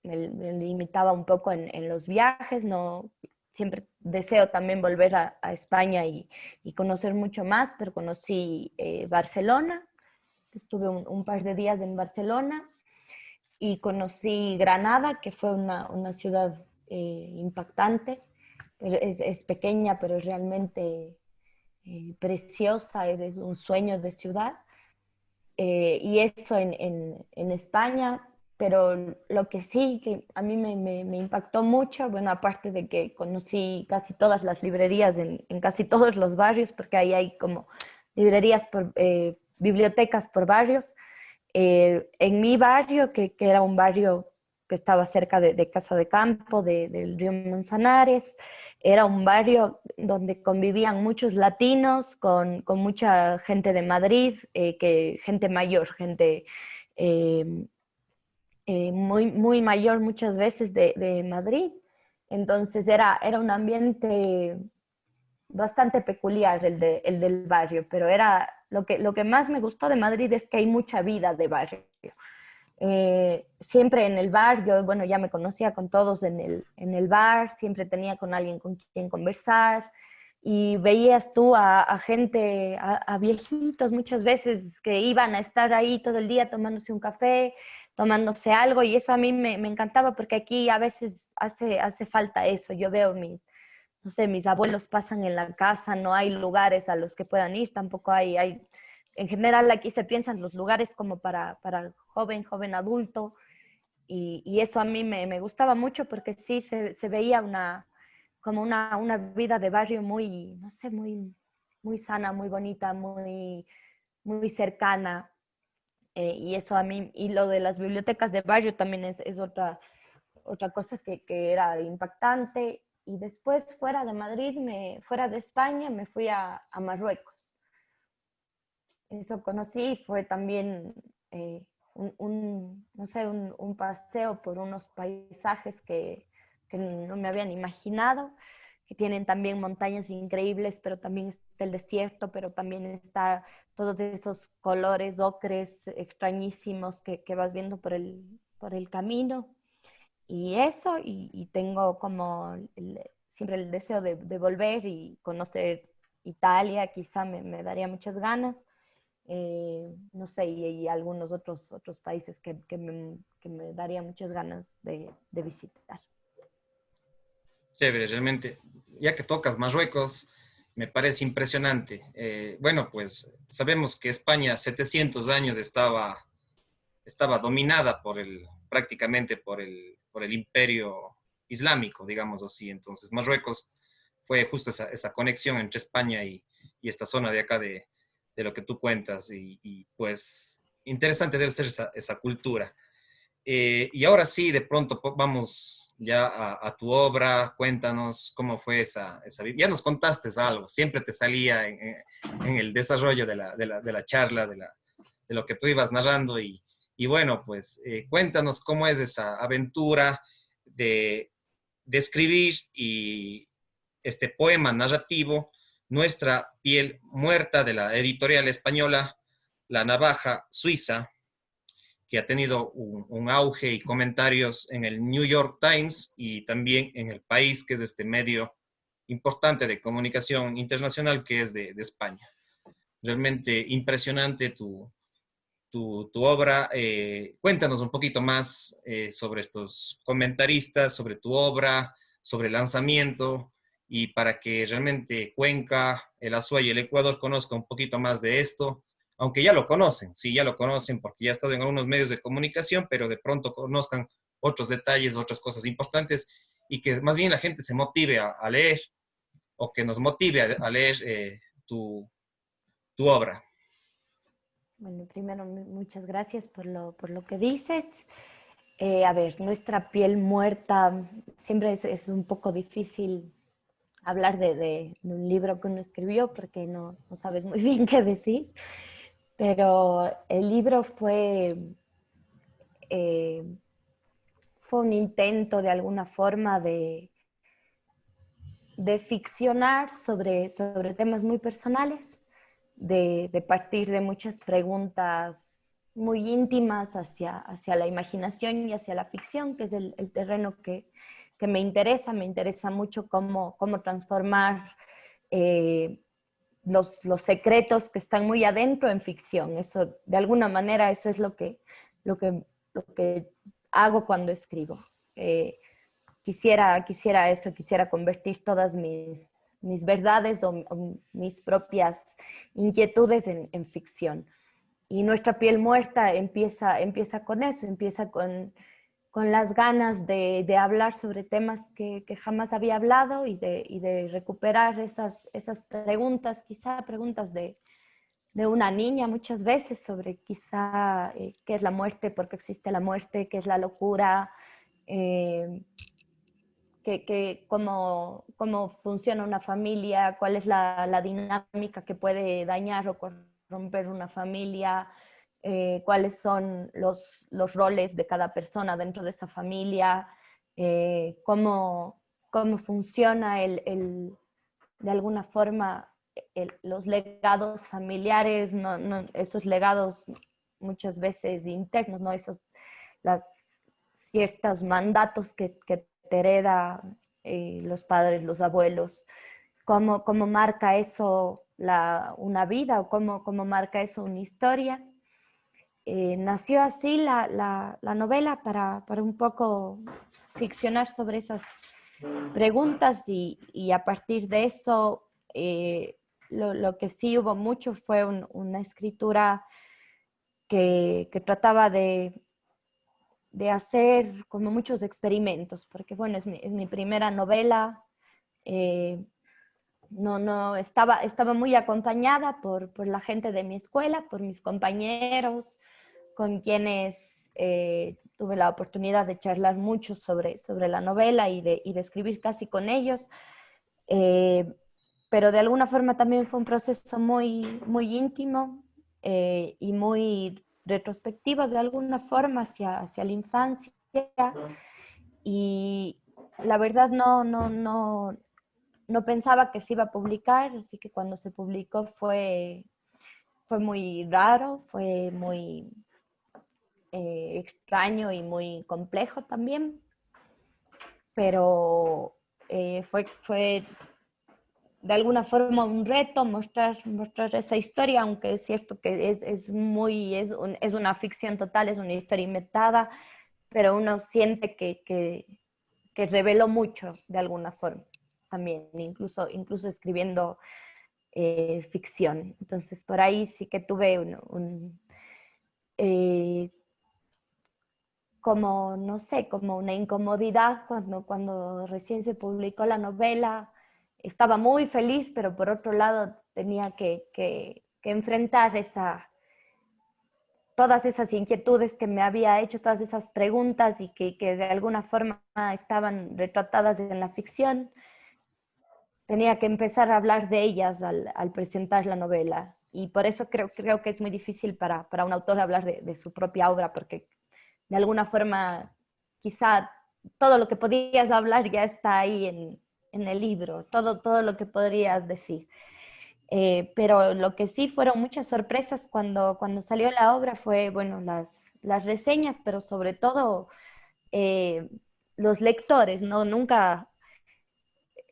B: me limitaba un poco en los viajes, no, siempre deseo también volver a España y conocer mucho más, pero conocí Barcelona, estuve un par de días en Barcelona y conocí Granada, que fue una ciudad impactante, pero es pequeña, pero es realmente preciosa, es un sueño de ciudad. Y eso en España, pero lo que sí que a mí me impactó mucho, bueno, aparte de que conocí casi todas las librerías en casi todos los barrios, porque ahí hay como librerías bibliotecas por barrios. En mi barrio, que era un barrio que estaba cerca de Casa de Campo, del río Manzanares, era un barrio donde convivían muchos latinos con mucha gente de Madrid, gente mayor, gente eh, muy mayor muchas veces de Madrid. Entonces era un ambiente bastante peculiar el del barrio, pero era lo que más me gustó de Madrid es que hay mucha vida de barrio. Siempre en el bar, yo, bueno, ya me conocía con todos en el bar, siempre tenía con alguien con quien conversar y veías tú a gente, a viejitos muchas veces que iban a estar ahí todo el día tomándose un café, tomándose algo y eso a mí me encantaba porque aquí a veces hace falta eso. Yo veo no sé, mis abuelos pasan en la casa, no hay lugares a los que puedan ir, tampoco hay en general aquí se piensan los lugares como para joven adulto, y eso a mí me gustaba mucho porque sí se veía como una vida de barrio muy, no sé, muy sana, muy bonita, muy cercana. Y eso a mí, y lo de las bibliotecas de barrio también es otra cosa que era impactante. Y después fuera de Madrid, fuera de España, me fui a Marruecos. Eso conocí, fue también no sé, un paseo por unos paisajes que no me habían imaginado, que tienen también montañas increíbles, pero también está el desierto, pero también está todos esos colores ocres extrañísimos que vas viendo por el camino. Y eso, y tengo como siempre el deseo de volver y conocer Italia, quizá me daría muchas ganas. No sé, y algunos otros países que me daría muchas ganas de visitar.
A: Chévere, realmente. Ya que tocas Marruecos, me parece impresionante. Bueno, pues sabemos que España 700 años estaba dominada prácticamente por el imperio islámico, digamos así. Entonces, Marruecos fue justo esa conexión entre España y esta zona de acá de lo que tú cuentas. Pues interesante debe ser esa cultura. Y ahora sí, de pronto vamos ya a tu obra, cuéntanos cómo fue ya nos contaste algo, siempre te salía en el desarrollo de la charla, de lo que tú ibas narrando y bueno, pues cuéntanos cómo es esa aventura de escribir y este poema narrativo, Nuestra piel muerta, de la editorial española La Navaja Suiza, que ha tenido un auge y comentarios en el New York Times y también en El País, que es este medio importante de comunicación internacional que es de España. Realmente impresionante tu obra. Cuéntanos un poquito más sobre estos comentaristas, sobre tu obra, sobre el lanzamiento y para que realmente Cuenca, el Azuay y el Ecuador conozcan un poquito más de esto, aunque ya lo conocen, sí, ya lo conocen porque ya ha estado en algunos medios de comunicación, pero de pronto conozcan otros detalles, otras cosas importantes y que más bien la gente se motive a leer o que nos motive a leer tu obra.
B: Bueno, primero, muchas gracias por lo que dices. A ver, nuestra piel muerta, siempre es un poco difícil hablar de un libro que uno escribió porque no sabes muy bien qué decir, pero el libro eh, fue un intento de alguna forma de ficcionar sobre temas muy personales, de partir de muchas preguntas muy íntimas hacia la imaginación y hacia la ficción, que es el terreno que me interesa mucho cómo transformar los secretos que están muy adentro en ficción. Eso, de alguna manera, eso es lo que, lo que hago cuando escribo. Quisiera eso, quisiera convertir todas mis verdades o mis propias inquietudes en ficción. Y Nuestra piel muerta empieza con eso, empieza con las ganas de hablar sobre temas que jamás había hablado y de recuperar esas preguntas, quizá preguntas de una niña muchas veces sobre quizá qué es la muerte, por qué existe la muerte, qué es la locura, eh, cómo funciona una familia, cuál es la dinámica que puede dañar o corromper una familia, cuáles son los roles de cada persona dentro de esa familia, cómo funciona de alguna forma los legados familiares, esos legados muchas veces internos, ¿no? Las ciertos mandatos que te hereda los padres, los abuelos, cómo marca eso una vida o cómo marca eso una historia. Nació así la novela para un poco ficcionar sobre esas preguntas y a partir de eso lo que sí hubo mucho fue una escritura que trataba de hacer como muchos experimentos, porque bueno, es mi primera novela. No estaba muy acompañada por la gente de mi escuela, por mis compañeros, con quienes tuve la oportunidad de charlar mucho sobre la novela y de escribir casi con ellos. Eh, pero de alguna forma también fue un proceso muy íntimo y muy retrospectivo de alguna forma hacia la infancia. Y la verdad no pensaba que se iba a publicar, así que cuando se publicó fue muy raro, fue muy extraño y muy complejo también, pero fue de alguna forma un reto mostrar esa historia, aunque es cierto que es una ficción total, es una historia inventada, pero uno siente que reveló mucho de alguna forma también, incluso escribiendo ficción. Entonces, por ahí sí que tuve eh, como, no sé, como una incomodidad cuando recién se publicó la novela. Estaba muy feliz, pero por otro lado tenía que enfrentar todas esas inquietudes que me había hecho, todas esas preguntas y que de alguna forma estaban retratadas en la ficción. Tenía que empezar a hablar de ellas al presentar la novela. Y por eso creo que es muy difícil para un autor hablar de su propia obra, porque de alguna forma quizá todo lo que podías hablar ya está ahí en el libro, todo lo que podrías decir. Pero lo que sí fueron muchas sorpresas cuando salió la obra fue, bueno, las reseñas, pero sobre todo eh, los lectores, ¿no? Nunca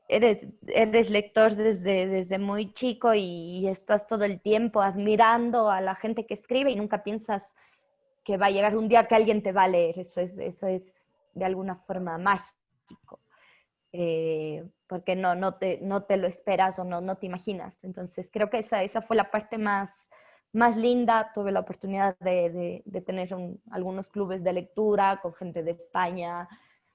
B: eres lector desde muy chico y estás todo el tiempo admirando a la gente que escribe y nunca piensas que va a llegar un día que alguien te va a leer. Eso es de alguna forma mágico, porque no te lo esperas o no te imaginas. Entonces creo que esa fue la parte más linda. Tuve la oportunidad de tener algunos clubes de lectura con gente de España,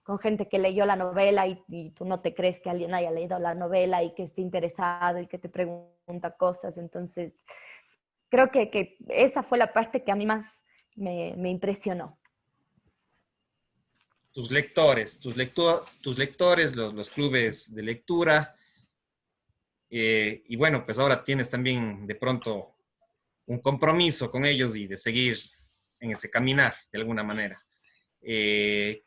B: con gente que leyó la novela y tú no te crees que alguien haya leído la novela y que esté interesado y que te pregunta cosas. Entonces, creo que esa fue la parte que a mí más me impresionó.
A: Tus lectores, los clubes de lectura. Y bueno, pues ahora tienes también de pronto un compromiso con ellos y de seguir en ese caminar de alguna manera. Eh,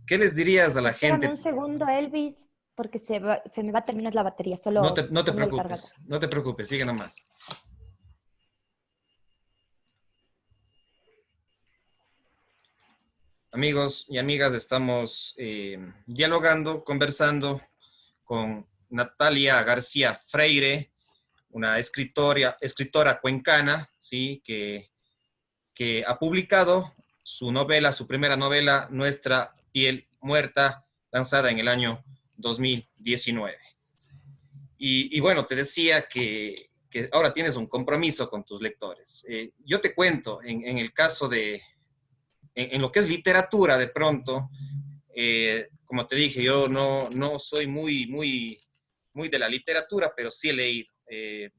A: ¿Qué les dirías a la
B: Espérame
A: gente?
B: un segundo, Elvis, porque se me va a terminar la batería. Solo
A: No te
B: pongo el cargador.
A: preocupes, no te preocupes, sigue nomás. Amigos y amigas, estamos dialogando, conversando con Natalia García Freire, una escritora cuencana, ¿sí? Que ha publicado su novela, su primera novela, Nuestra piel muerta, lanzada en el año 2019. Y bueno, te decía que ahora tienes un compromiso con tus lectores. Yo te cuento, en el caso en lo que es literatura, de pronto, como te dije, yo no soy muy de la literatura, pero sí he leído.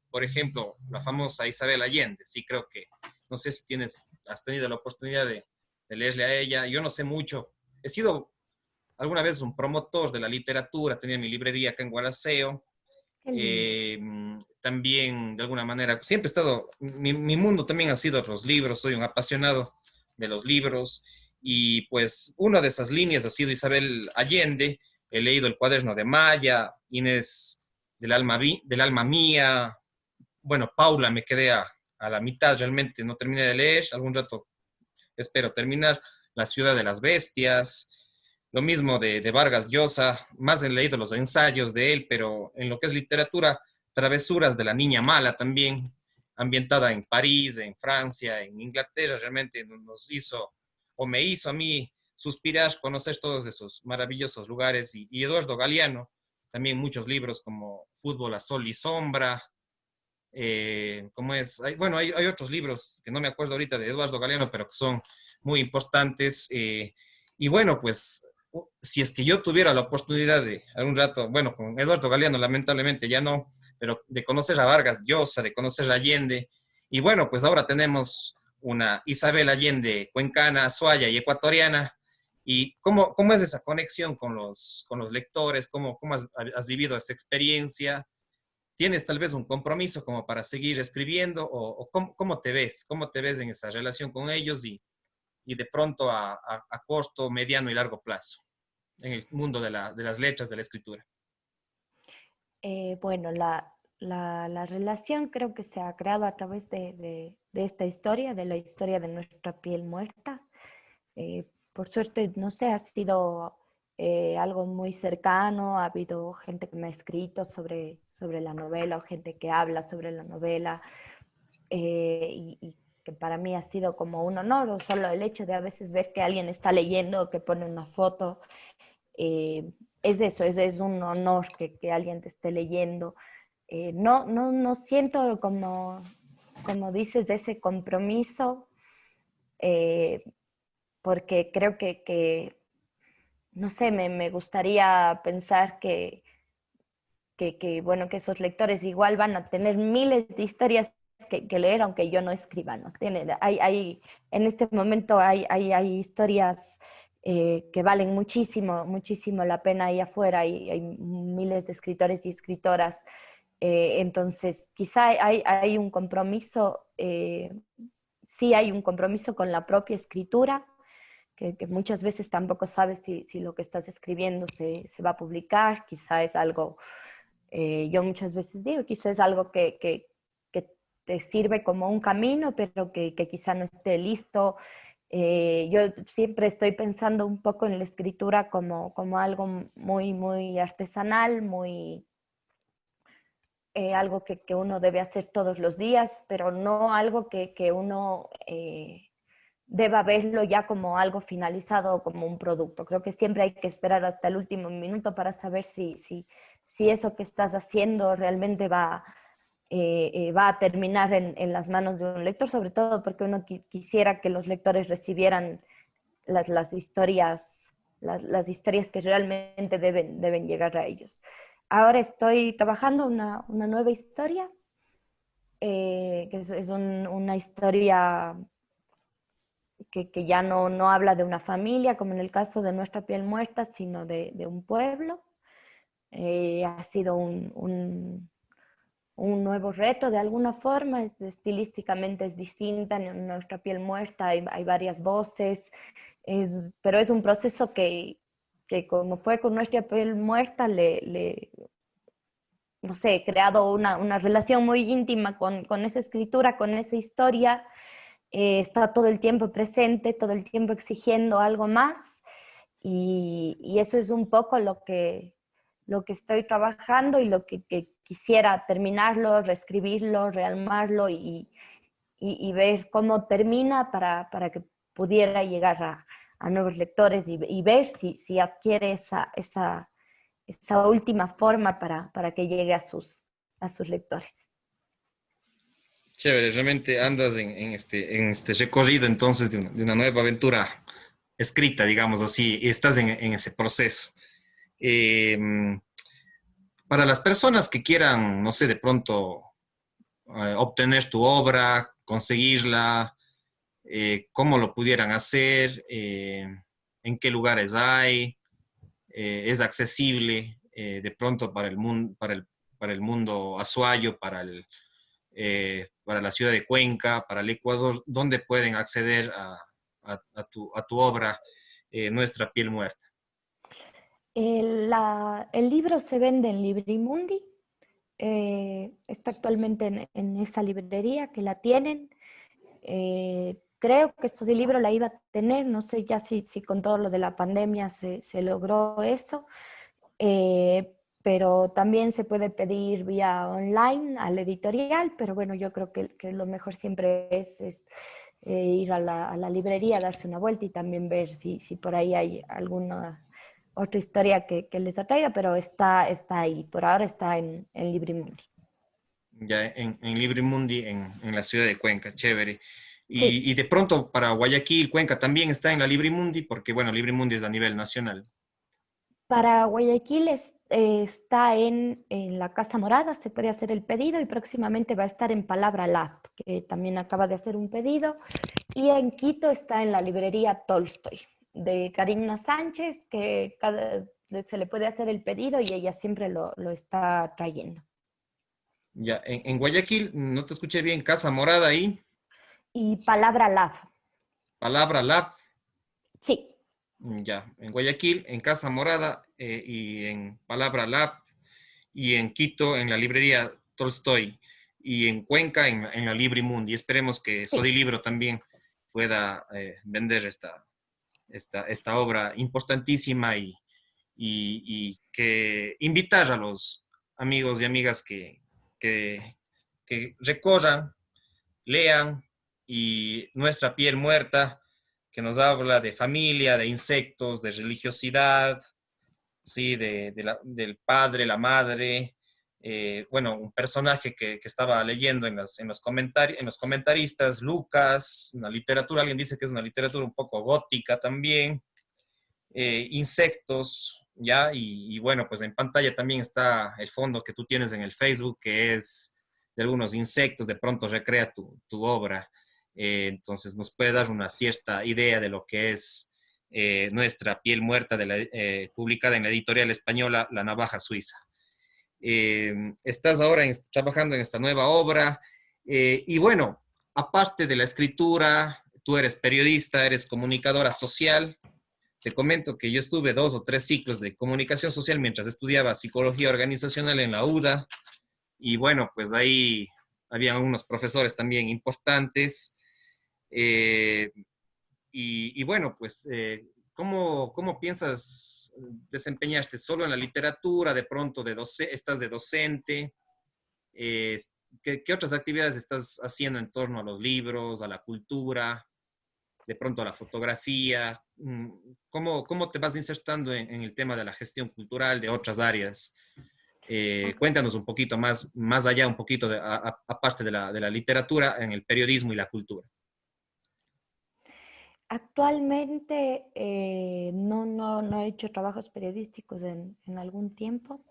A: Por ejemplo, la famosa Isabel Allende, sí creo que, no sé si has tenido la oportunidad de leerle a ella. Yo no sé mucho. He sido alguna vez un promotor de la literatura, tenía mi librería acá en Gualaceo.
B: Qué lindo.
A: También, de alguna manera, siempre he estado, mi mundo también ha sido los libros, soy un apasionado de los libros y pues una de esas líneas ha sido Isabel Allende, he leído El cuaderno de Maya, Inés del alma mía, bueno, Paula me quedé a la mitad, realmente no terminé de leer, algún rato espero terminar, La ciudad de las bestias, lo mismo de Vargas Llosa, más he leído los ensayos de él, pero en lo que es literatura, Travesuras de la niña mala también, ambientada en París, en Francia, en Inglaterra, realmente nos hizo, o me hizo a mí suspirar, conocer todos esos maravillosos lugares, y Eduardo Galeano, también muchos libros como Fútbol a Sol y Sombra, ¿Cómo es? Bueno, hay otros libros que no me acuerdo ahorita de Eduardo Galeano, pero que son muy importantes. Y bueno, pues si es que yo tuviera la oportunidad de algún rato, bueno, con Eduardo Galeano lamentablemente ya no, pero de conocer a Vargas Llosa, de conocer a Allende, y bueno, pues ahora tenemos una Isabel Allende cuencana, azuaya y ecuatoriana. ¿Y cómo es esa conexión con los lectores? ¿Cómo has vivido esa experiencia? ¿Tienes tal vez un compromiso como para seguir escribiendo o cómo te ves? ¿Cómo te ves en esa relación con ellos y de pronto a corto, mediano y largo plazo en el mundo de las letras, de la escritura?
B: Bueno, la relación creo que se ha creado a través de esta historia, de la historia de nuestra piel muerta. Por suerte, no sé, ha sido algo muy cercano, ha habido gente que me ha escrito sobre la novela o gente que habla sobre la novela, y que para mí ha sido como un honor, o solo el hecho de a veces ver que alguien está leyendo o que pone una foto, eh, es eso, es un honor que alguien te esté leyendo. No siento como dices, de ese compromiso, eh, porque creo no sé, me gustaría pensar bueno, que esos lectores igual van a tener miles de historias que leer, aunque yo no escriba, ¿no? En este momento hay historias que valen muchísimo, muchísimo la pena ahí afuera, hay miles de escritores y escritoras, entonces quizá hay un compromiso, sí hay un compromiso con la propia escritura, que muchas veces tampoco sabes si lo que estás escribiendo se va a publicar, quizá es algo, yo muchas veces digo, quizá es algo que te sirve como un camino, pero que quizá no esté listo. Yo siempre estoy pensando un poco en la escritura como algo muy, muy artesanal, algo que uno debe hacer todos los días, pero no algo que uno deba verlo ya como algo finalizado o como un producto. Creo que siempre hay que esperar hasta el último minuto para saber si eso que estás haciendo realmente va a terminar en las manos de un lector, sobre todo porque uno quisiera que los lectores recibieran las historias, las historias que realmente deben llegar a ellos. Ahora estoy trabajando una nueva historia, que es una historia que ya no habla de una familia, como en el caso de Nuestra piel muerta, sino de un pueblo. Ha sido un nuevo reto de alguna forma, estilísticamente es distinta, en Nuestra piel muerta hay varias voces, pero es un proceso que como fue con Nuestra piel muerta, no sé, he creado una relación muy íntima con esa escritura, con esa historia. Está todo el tiempo presente, todo el tiempo exigiendo algo más, y eso es un poco lo que estoy trabajando y lo que quisiera terminarlo, reescribirlo, realmarlo y ver cómo termina para que pudiera llegar a nuevos lectores y ver si adquiere esa última forma para que llegue a sus lectores.
A: Chévere, realmente andas en este recorrido entonces de una nueva aventura escrita, digamos así, y estás en ese proceso. Eh, para las personas que quieran, no sé, de pronto obtener tu obra, conseguirla, cómo lo pudieran hacer, en qué lugares hay, es accesible de pronto para el mundo, para el mundo azuayo, para la ciudad de Cuenca, para el Ecuador, ¿dónde pueden acceder a tu obra, Nuestra piel muerta?
B: El libro se vende en Librimundi, está actualmente en esa librería que la tienen. Creo que este libro la iba a tener, no sé ya si con todo lo de la pandemia se logró eso, pero también se puede pedir vía online al editorial, pero bueno, yo creo que lo mejor siempre es ir a la librería, darse una vuelta y también ver si por ahí hay alguna otra historia que les atraiga, pero está ahí, por ahora está en Librimundi.
A: ya en Librimundi, en la ciudad de Cuenca, chévere.
B: Sí,
A: Y de pronto para Guayaquil, Cuenca también está en la Librimundi, porque bueno, Librimundi es a nivel nacional.
B: para Guayaquil está en la Casa Morada, se puede hacer el pedido y próximamente va a estar en Palabra Lab, que también acaba de hacer un pedido. Y en Quito está en la librería Tolstoy, de Karina Sánchez, que se le puede hacer el pedido y ella siempre lo está trayendo.
A: Ya, en Guayaquil, no te escuché bien, Casa Morada ahí,
B: Y Palabra Lab,
A: Palabra Lab,
B: sí,
A: ya, en Guayaquil, en Casa Morada y en Palabra Lab, y en Quito, en la librería Tolstoy, y en Cuenca, en la Librimundi. Esperemos que
B: sí.
A: Sodilibro también pueda vender esta obra importantísima y que invitar a los amigos y amigas que, que recorran, lean y Nuestra piel muerta, que nos habla de familia, de insectos, de religiosidad, ¿sí? Del padre, la madre, bueno, un personaje que estaba leyendo en los comentaristas, Lucas, una literatura, alguien dice que es una literatura un poco gótica también, insectos, ¿ya? Y bueno, pues en pantalla también está el fondo que tú tienes en el Facebook, que es de algunos insectos, de pronto recrea tu obra. Entonces nos puede dar una cierta idea de lo que es Nuestra piel muerta, publicada en la editorial española La Navaja Suiza. Estás ahora trabajando en esta nueva obra y bueno, aparte de la escritura, tú eres periodista, eres comunicadora social. Te comento que yo estuve 2 o 3 ciclos de comunicación social mientras estudiaba psicología organizacional en la UDA y bueno, pues ahí había unos profesores también importantes. Eh, y bueno, pues, ¿cómo piensas desempeñarte solo en la literatura? De pronto estás de docente. Eh, ¿qué otras actividades estás haciendo en torno a los libros, a la cultura, de pronto a la fotografía? ¿Cómo te vas insertando en el tema de la gestión cultural de otras áreas? Cuéntanos un poquito más allá, un poquito aparte de la literatura, en el periodismo y la cultura.
B: Actualmente no he hecho trabajos periodísticos en algún tiempo,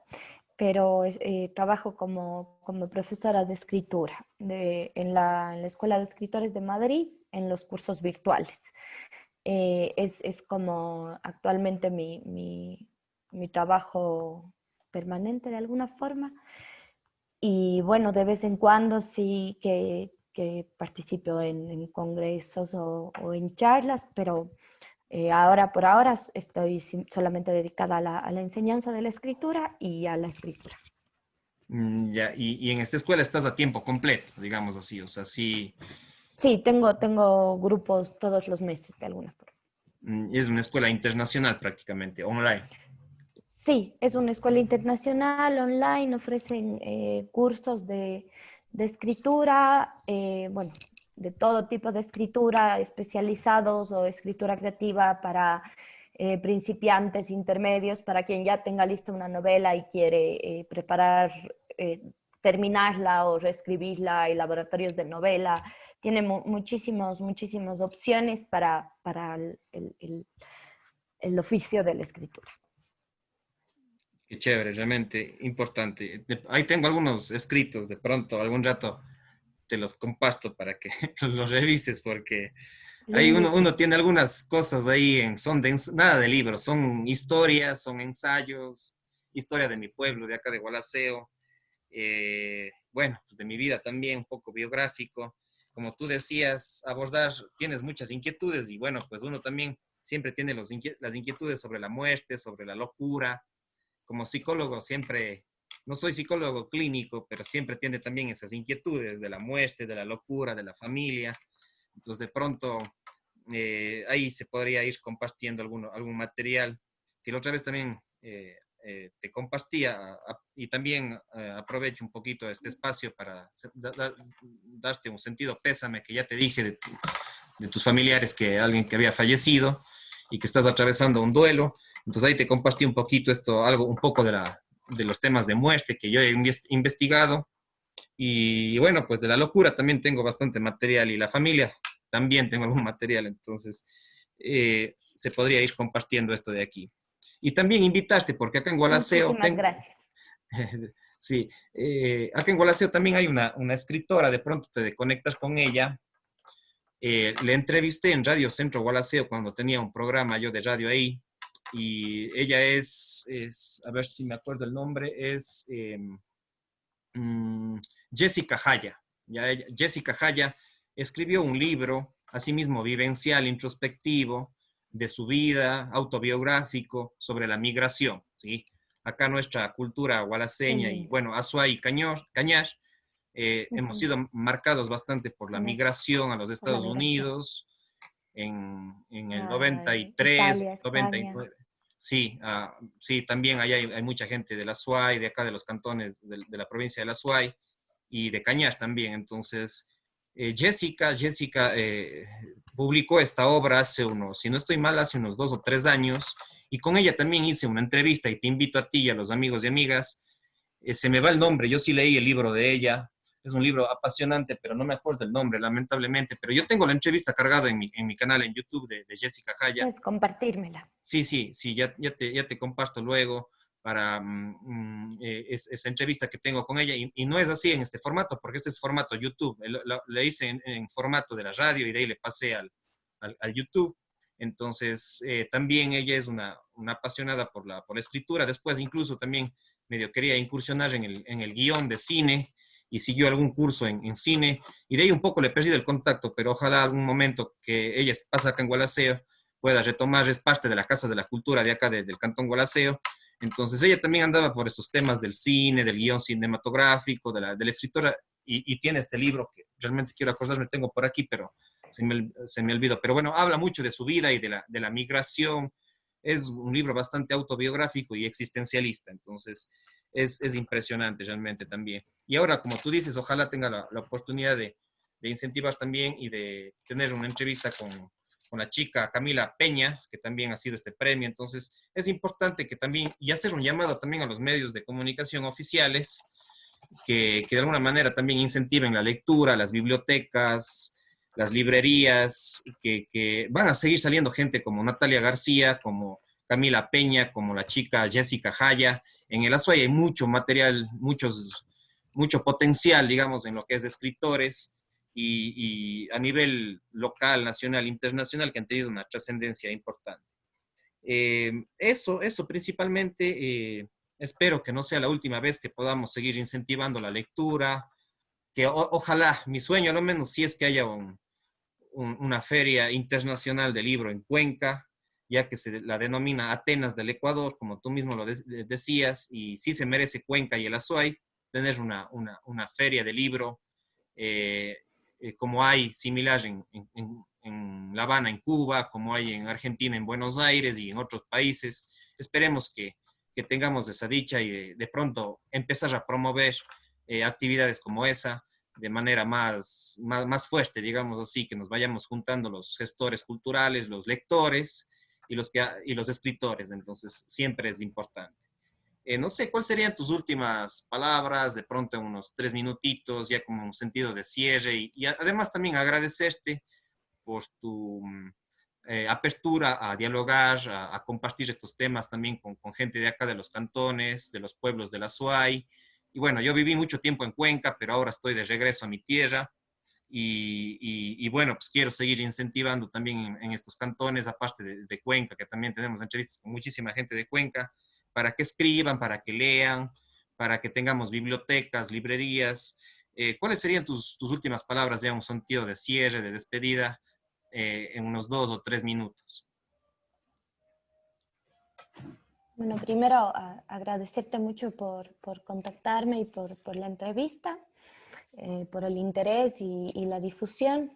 B: pero trabajo como profesora de escritura en la Escuela de Escritores de Madrid en los cursos virtuales. Es como actualmente mi trabajo permanente de alguna forma. Y bueno, de vez en cuando sí que participo en congresos o en charlas, pero ahora por ahora estoy solamente dedicada a la enseñanza de la escritura y a la escritura.
A: Ya, y en esta escuela estás a tiempo completo, digamos así, o sea, sí,
B: Sí, tengo grupos todos los meses de alguna forma.
A: es una escuela internacional prácticamente, online.
B: Sí, es una escuela internacional, online, ofrecen cursos de escritura, bueno, de todo tipo de escritura, especializados o escritura creativa para principiantes, intermedios, para quien ya tenga lista una novela y quiere preparar, terminarla o reescribirla, y laboratorios de novela. Tiene muchísimas opciones para el oficio de la escritura.
A: Qué chévere, realmente importante. Ahí tengo algunos escritos, de pronto, algún rato te los comparto para que los revises, porque ahí uno
B: Lindísimo.
A: tiene algunas cosas ahí, nada de libros, son historias, son ensayos, historia de mi pueblo, de acá de Gualaceo, bueno, pues de mi vida también, un poco biográfico. Como tú decías, tienes muchas inquietudes y bueno, pues uno también siempre tiene las inquietudes sobre la muerte, sobre la locura. Como psicólogo siempre, no soy psicólogo clínico, pero siempre tiene también esas inquietudes de la muerte, de la locura, de la familia. Entonces, de pronto, ahí se podría ir compartiendo algún material que la otra vez también te compartía y también aprovecho un poquito este espacio para darte un sentido pésame que ya te dije de tus familiares, que alguien que había fallecido y que estás atravesando un duelo. Entonces ahí te compartí un poquito un poco de los temas de muerte que yo he investigado Y bueno, pues de la locura también tengo bastante material y la familia también tengo algún material, entonces se podría ir compartiendo esto de aquí. Y también invitarte, porque acá en Gualaceo,
B: Muchísimas gracias.
A: sí, acá en Gualaceo también hay una escritora, de pronto te conectas con ella. Le entrevisté en Radio Centro Gualaceo cuando tenía un programa yo de radio ahí, y ella a ver si me acuerdo el nombre, mm, Jessica Jaya. Jessica Jaya escribió un libro, asimismo vivencial, introspectivo, de su vida, autobiográfico, sobre la migración, ¿sí? Acá nuestra cultura
B: Qué
A: gualaseña y,
B: lindo.
A: bueno, Azuay y Cañar, hemos
B: Ujú.
A: sido marcados bastante por la
B: En es-
A: migración a los
B: por la
A: Estados
B: migración.
A: Unidos en el
B: Ay,
A: 93,
B: Italia, España.
A: 99. Sí, sí, también allá hay mucha gente de la SUAY, de acá de los cantones de la provincia de la SUAY y de Cañar también. Entonces, Jessica publicó esta obra hace unos, si no estoy mal, hace unos 2 o 3 años, y con ella también hice una entrevista y te invito a ti y a los amigos y amigas. Se me va el nombre, yo sí leí el libro de ella, es un libro apasionante, pero no me acuerdo el nombre, lamentablemente, pero yo tengo la entrevista cargada en mi canal en YouTube de Jessica Jaya.
B: Puedes compartírmela.
A: Sí, sí, sí, ya te comparto luego para esa entrevista que tengo con ella. Y no es así en este formato, porque este es formato YouTube. Le hice en formato de la radio y de ahí le pasé al YouTube. Entonces, también ella es una apasionada por la escritura. Después, incluso también medio quería incursionar en el guión de cine y siguió algún curso en cine. Y de ahí un poco le he perdido el contacto, pero ojalá algún momento que ella pasa acá en Gualaceo pueda retomar, es parte de la Casa de la Cultura de acá del Cantón Gualaceo. Entonces ella también andaba por esos temas del cine, del guión cinematográfico, de la escritora, y tiene este libro que realmente quiero acordarme, tengo por aquí, pero se me olvidó. Pero bueno, habla mucho de su vida y de la migración. Es un libro bastante autobiográfico y existencialista, entonces es impresionante realmente también. Y ahora, como tú dices, ojalá tenga la oportunidad de incentivar también y de tener una entrevista con la chica Camila Peña, que también ha sido este premio. Entonces, es importante que también, y hacer un llamado también a los medios de comunicación oficiales, que de alguna manera también incentiven la lectura, las bibliotecas, las librerías, que van a seguir saliendo gente como Natalia García, como Camila Peña, como la chica Jessica Jaya. En el Azuay hay mucho material, mucho potencial, digamos, en lo que es de escritores y a nivel local, nacional, internacional, que han tenido una trascendencia importante. Eso principalmente, espero que no sea la última vez que podamos seguir incentivando la lectura, que ojalá, mi sueño a lo menos, si es que haya una feria internacional de libro en Cuenca, ya que se la denomina Atenas del Ecuador, como tú mismo lo decías, y sí se merece Cuenca y el Azuay tener una feria de libro eh, como hay similar en La Habana, en Cuba, como hay en Argentina, en Buenos Aires y en otros países. Esperemos que tengamos esa dicha y de pronto empezar a promover actividades como esa de manera más fuerte, digamos así, que nos vayamos juntando los gestores culturales, los lectores y los escritores. Entonces, siempre es importante. No sé, ¿cuáles serían tus últimas palabras? De pronto, en unos 3 minutitos, ya como un sentido de cierre. Y además también agradecerte por tu apertura a dialogar, a compartir estos temas también con gente de acá, de los cantones, de los pueblos de la SUAY. Y bueno, yo viví mucho tiempo en Cuenca, pero ahora estoy de regreso a mi tierra. Y bueno, pues quiero seguir incentivando también en estos cantones, aparte de Cuenca, que también tenemos entrevistas con muchísima gente de Cuenca, para que escriban, para que lean, para que tengamos bibliotecas, librerías. ¿Cuáles serían tus últimas palabras, ya un sentido de cierre, de despedida, en unos 2 o 3 minutos?
B: Bueno, primero agradecerte mucho por contactarme y por la entrevista, por el interés y la difusión.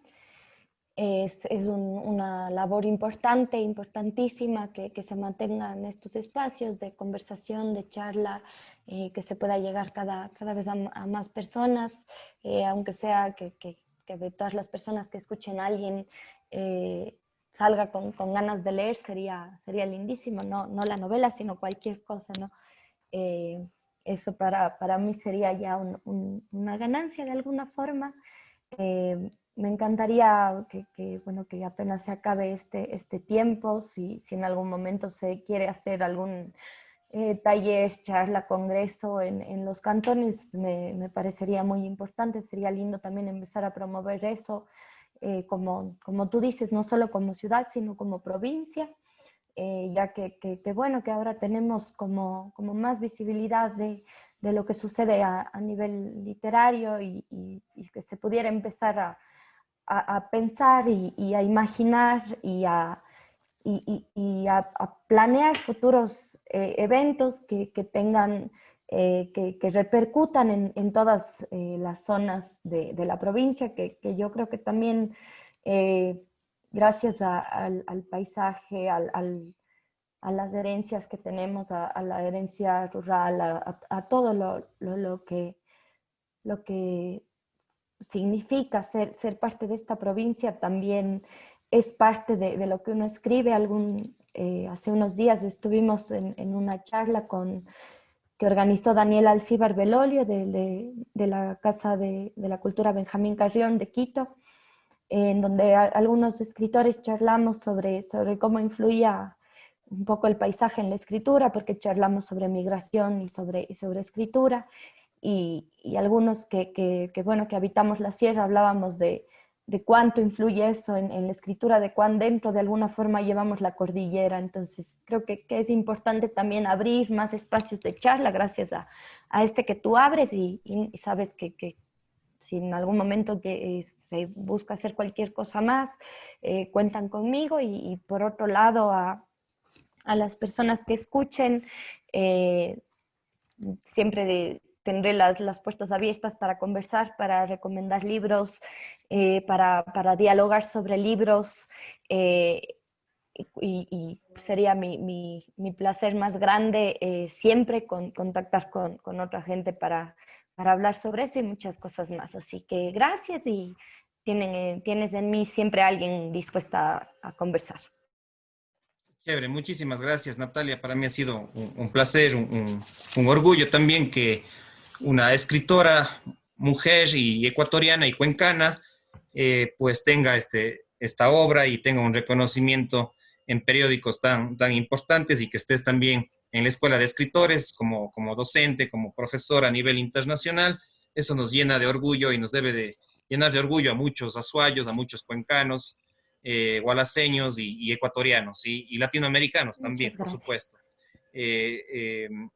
B: Es una labor importante, importantísima que se mantengan estos espacios de conversación, de charla, que se pueda llegar cada vez a más personas, aunque sea que de todas las personas que escuchen a alguien salga con ganas de leer, sería lindísimo, no la novela, sino cualquier cosa, ¿no? Eh, eso para mí sería ya una ganancia de alguna forma. Me encantaría bueno, que apenas se acabe este tiempo, si en algún momento se quiere hacer algún taller, charla, congreso en los cantones, me parecería muy importante. Sería lindo también empezar a promover eso, como tú dices, no solo como ciudad, sino como provincia. Ya bueno, que ahora tenemos como más visibilidad de lo que sucede a nivel literario y que se pudiera empezar a pensar y a imaginar y a planear futuros eventos que tengan, que repercutan en todas las zonas de la provincia, que yo creo que también eh, gracias al paisaje, a las herencias que tenemos, a la herencia rural, a todo lo que significa ser parte de esta provincia, también es parte de lo que uno escribe. Hace unos días estuvimos en una charla que organizó Daniel Alcíbar Belolio de la Casa de la Cultura Benjamín Carrión de Quito, en donde algunos escritores charlamos sobre cómo influía un poco el paisaje en la escritura, porque charlamos sobre migración y sobre escritura, y algunos bueno, que habitamos la sierra hablábamos de cuánto influye eso en la escritura, de cuán dentro de alguna forma llevamos la cordillera. Entonces creo que es importante también abrir más espacios de charla gracias a este que tú abres, y sabes que si en algún momento que se busca hacer cualquier cosa más, cuentan conmigo. Y por otro lado, a las personas que escuchen, siempre tendré las puertas abiertas para conversar, para recomendar libros, para dialogar sobre libros, y sería mi placer más grande siempre contactar con otra gente para hablar sobre eso y muchas cosas más. Así que gracias, y tienes en mí siempre alguien dispuesta a conversar.
A: Chévere, muchísimas gracias, Natalia. Para mí ha sido un placer, un orgullo también que una escritora, mujer y ecuatoriana y cuencana, pues tenga esta obra y tenga un reconocimiento en periódicos tan importantes, y que estés también en la Escuela de Escritores como docente, como profesor a nivel internacional. Eso nos llena de orgullo y nos debe de llenar de orgullo a muchos azuayos, a muchos cuencanos, gualaseños y ecuatorianos y latinoamericanos también,
B: Muchas
A: por
B: gracias.
A: supuesto.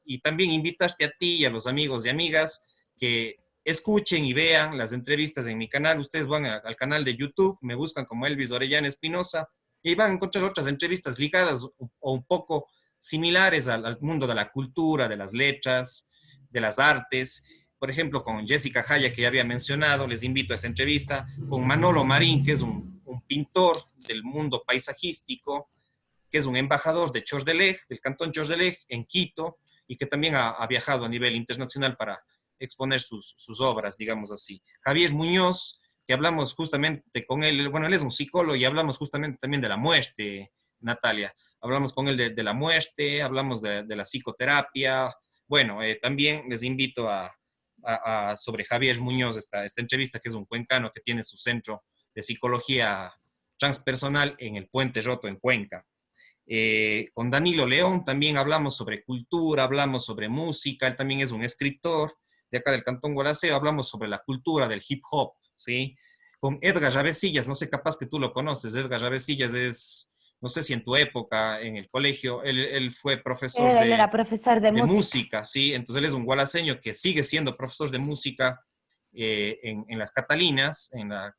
A: Y también invitarte a ti y a los amigos y amigas que escuchen y vean las entrevistas en mi canal. Ustedes van al canal de YouTube, me buscan como Elvis Orellana Espinosa, y van a encontrar otras entrevistas ligadas o un poco similares al mundo de la cultura, de las letras, de las artes. Por ejemplo, con Jessica Jaya, que ya había mencionado, les invito a esa entrevista, con Manolo Marín, que es un pintor del mundo paisajístico, que es un embajador de Chordelej, del cantón Chordelej, en Quito, y que también ha viajado a nivel internacional para exponer sus obras, digamos así. Javier Muñoz, que hablamos justamente con él, bueno, él es un psicólogo y hablamos justamente también de la muerte, Natalia. Hablamos con él de la muerte, hablamos de la psicoterapia. Bueno, también les invito sobre Javier Muñoz, esta entrevista, que es un cuencano que tiene su centro de psicología transpersonal en el Puente Roto, en Cuenca. Con Danilo León también hablamos sobre cultura, hablamos sobre música. Él también es un escritor de acá del Cantón Gualaceo. Hablamos sobre la cultura del hip hop, ¿sí? Con Edgar Ravesillas, no sé, capaz que tú lo conoces. Edgar Ravesillas es, no sé si en tu época, en el colegio, él fue profesor
B: Él era profesor de
A: de
B: música.
A: música, ¿sí? Entonces él es un gualaceño que sigue siendo profesor de música en las Catalinas, en la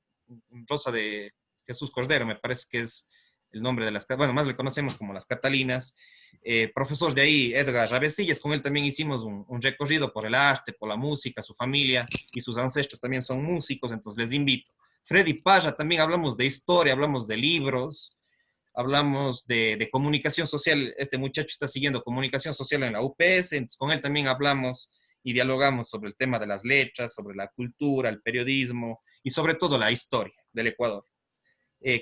A: Rosa de Jesús Cordero, me parece que es el nombre de bueno, más le conocemos como las Catalinas. Profesor de ahí, Edgar Ravesillas, con él también hicimos un recorrido por el arte, por la música. Su familia y sus ancestros también son músicos, entonces les invito. Freddy Parra, también hablamos de historia, hablamos de libros, hablamos de comunicación social. Este muchacho está siguiendo comunicación social en la UPS, entonces con él también hablamos y dialogamos sobre el tema de las letras, sobre la cultura, el periodismo y sobre todo la historia del Ecuador.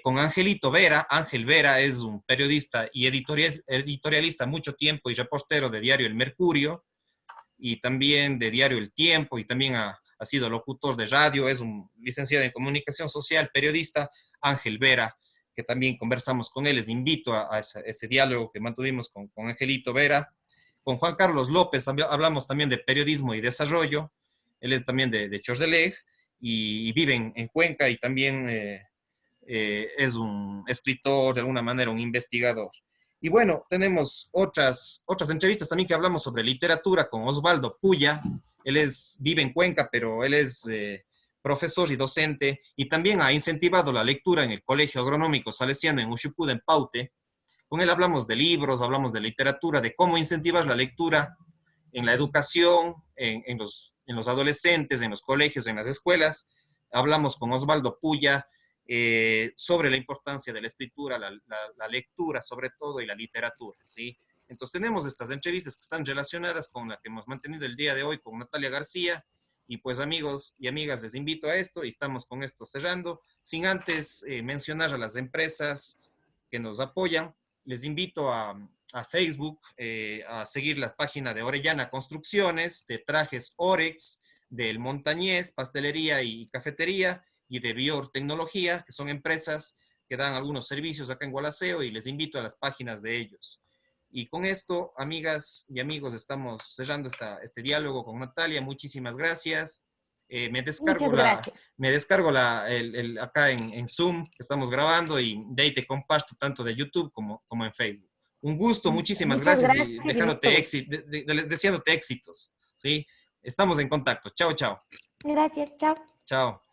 A: Con Angelito Vera. Ángel Vera es un periodista y editorialista mucho tiempo y reportero de diario El Mercurio. y también de Diario El Tiempo, y también ha sido locutor de radio, es un licenciado en comunicación social, periodista, Ángel Vera, que también conversamos con él. Les invito a ese diálogo que mantuvimos con Angelito Vera. Con Juan Carlos López hablamos también de periodismo y desarrollo. Él es también de Chordeleg y vive en Cuenca, y también es un escritor, de alguna manera un investigador. Y bueno, tenemos otras entrevistas también que hablamos sobre literatura con Osvaldo Puya. Él vive en Cuenca, pero él es profesor y docente, y también ha incentivado la lectura en el Colegio Agronómico Salesiano en Ushupud, en Paute. Con él hablamos de libros, hablamos de literatura, de cómo incentivar la lectura en la educación, en los adolescentes, en los colegios, en las escuelas. Hablamos con Osvaldo Puya sobre la importancia de la escritura, la lectura sobre todo, y la literatura, ¿sí? Entonces tenemos estas entrevistas que están relacionadas con la que hemos mantenido el día de hoy con Natalia García. Y pues amigos y amigas, les invito a esto, y estamos con esto cerrando, sin antes mencionar a las empresas que nos apoyan. Les invito a Facebook, a seguir la página de Orellana Construcciones, de Trajes Orex, del Montañés, Pastelería y Cafetería, y de Bior Tecnología, que son empresas que dan algunos servicios acá en Gualaceo, y les invito a las páginas de ellos. Y con esto, amigas y amigos, estamos cerrando este diálogo con Natalia. Muchísimas gracias.
B: Muchas gracias.
A: Me descargo acá en Zoom, que estamos grabando, y de ahí te comparto tanto de YouTube como en Facebook. Un gusto, muchísimas
B: Muchas
A: gracias,
B: gracias,
A: y deseándote éxitos, ¿sí? Estamos en contacto. Chao, chao.
B: Gracias, chao.
A: Chao.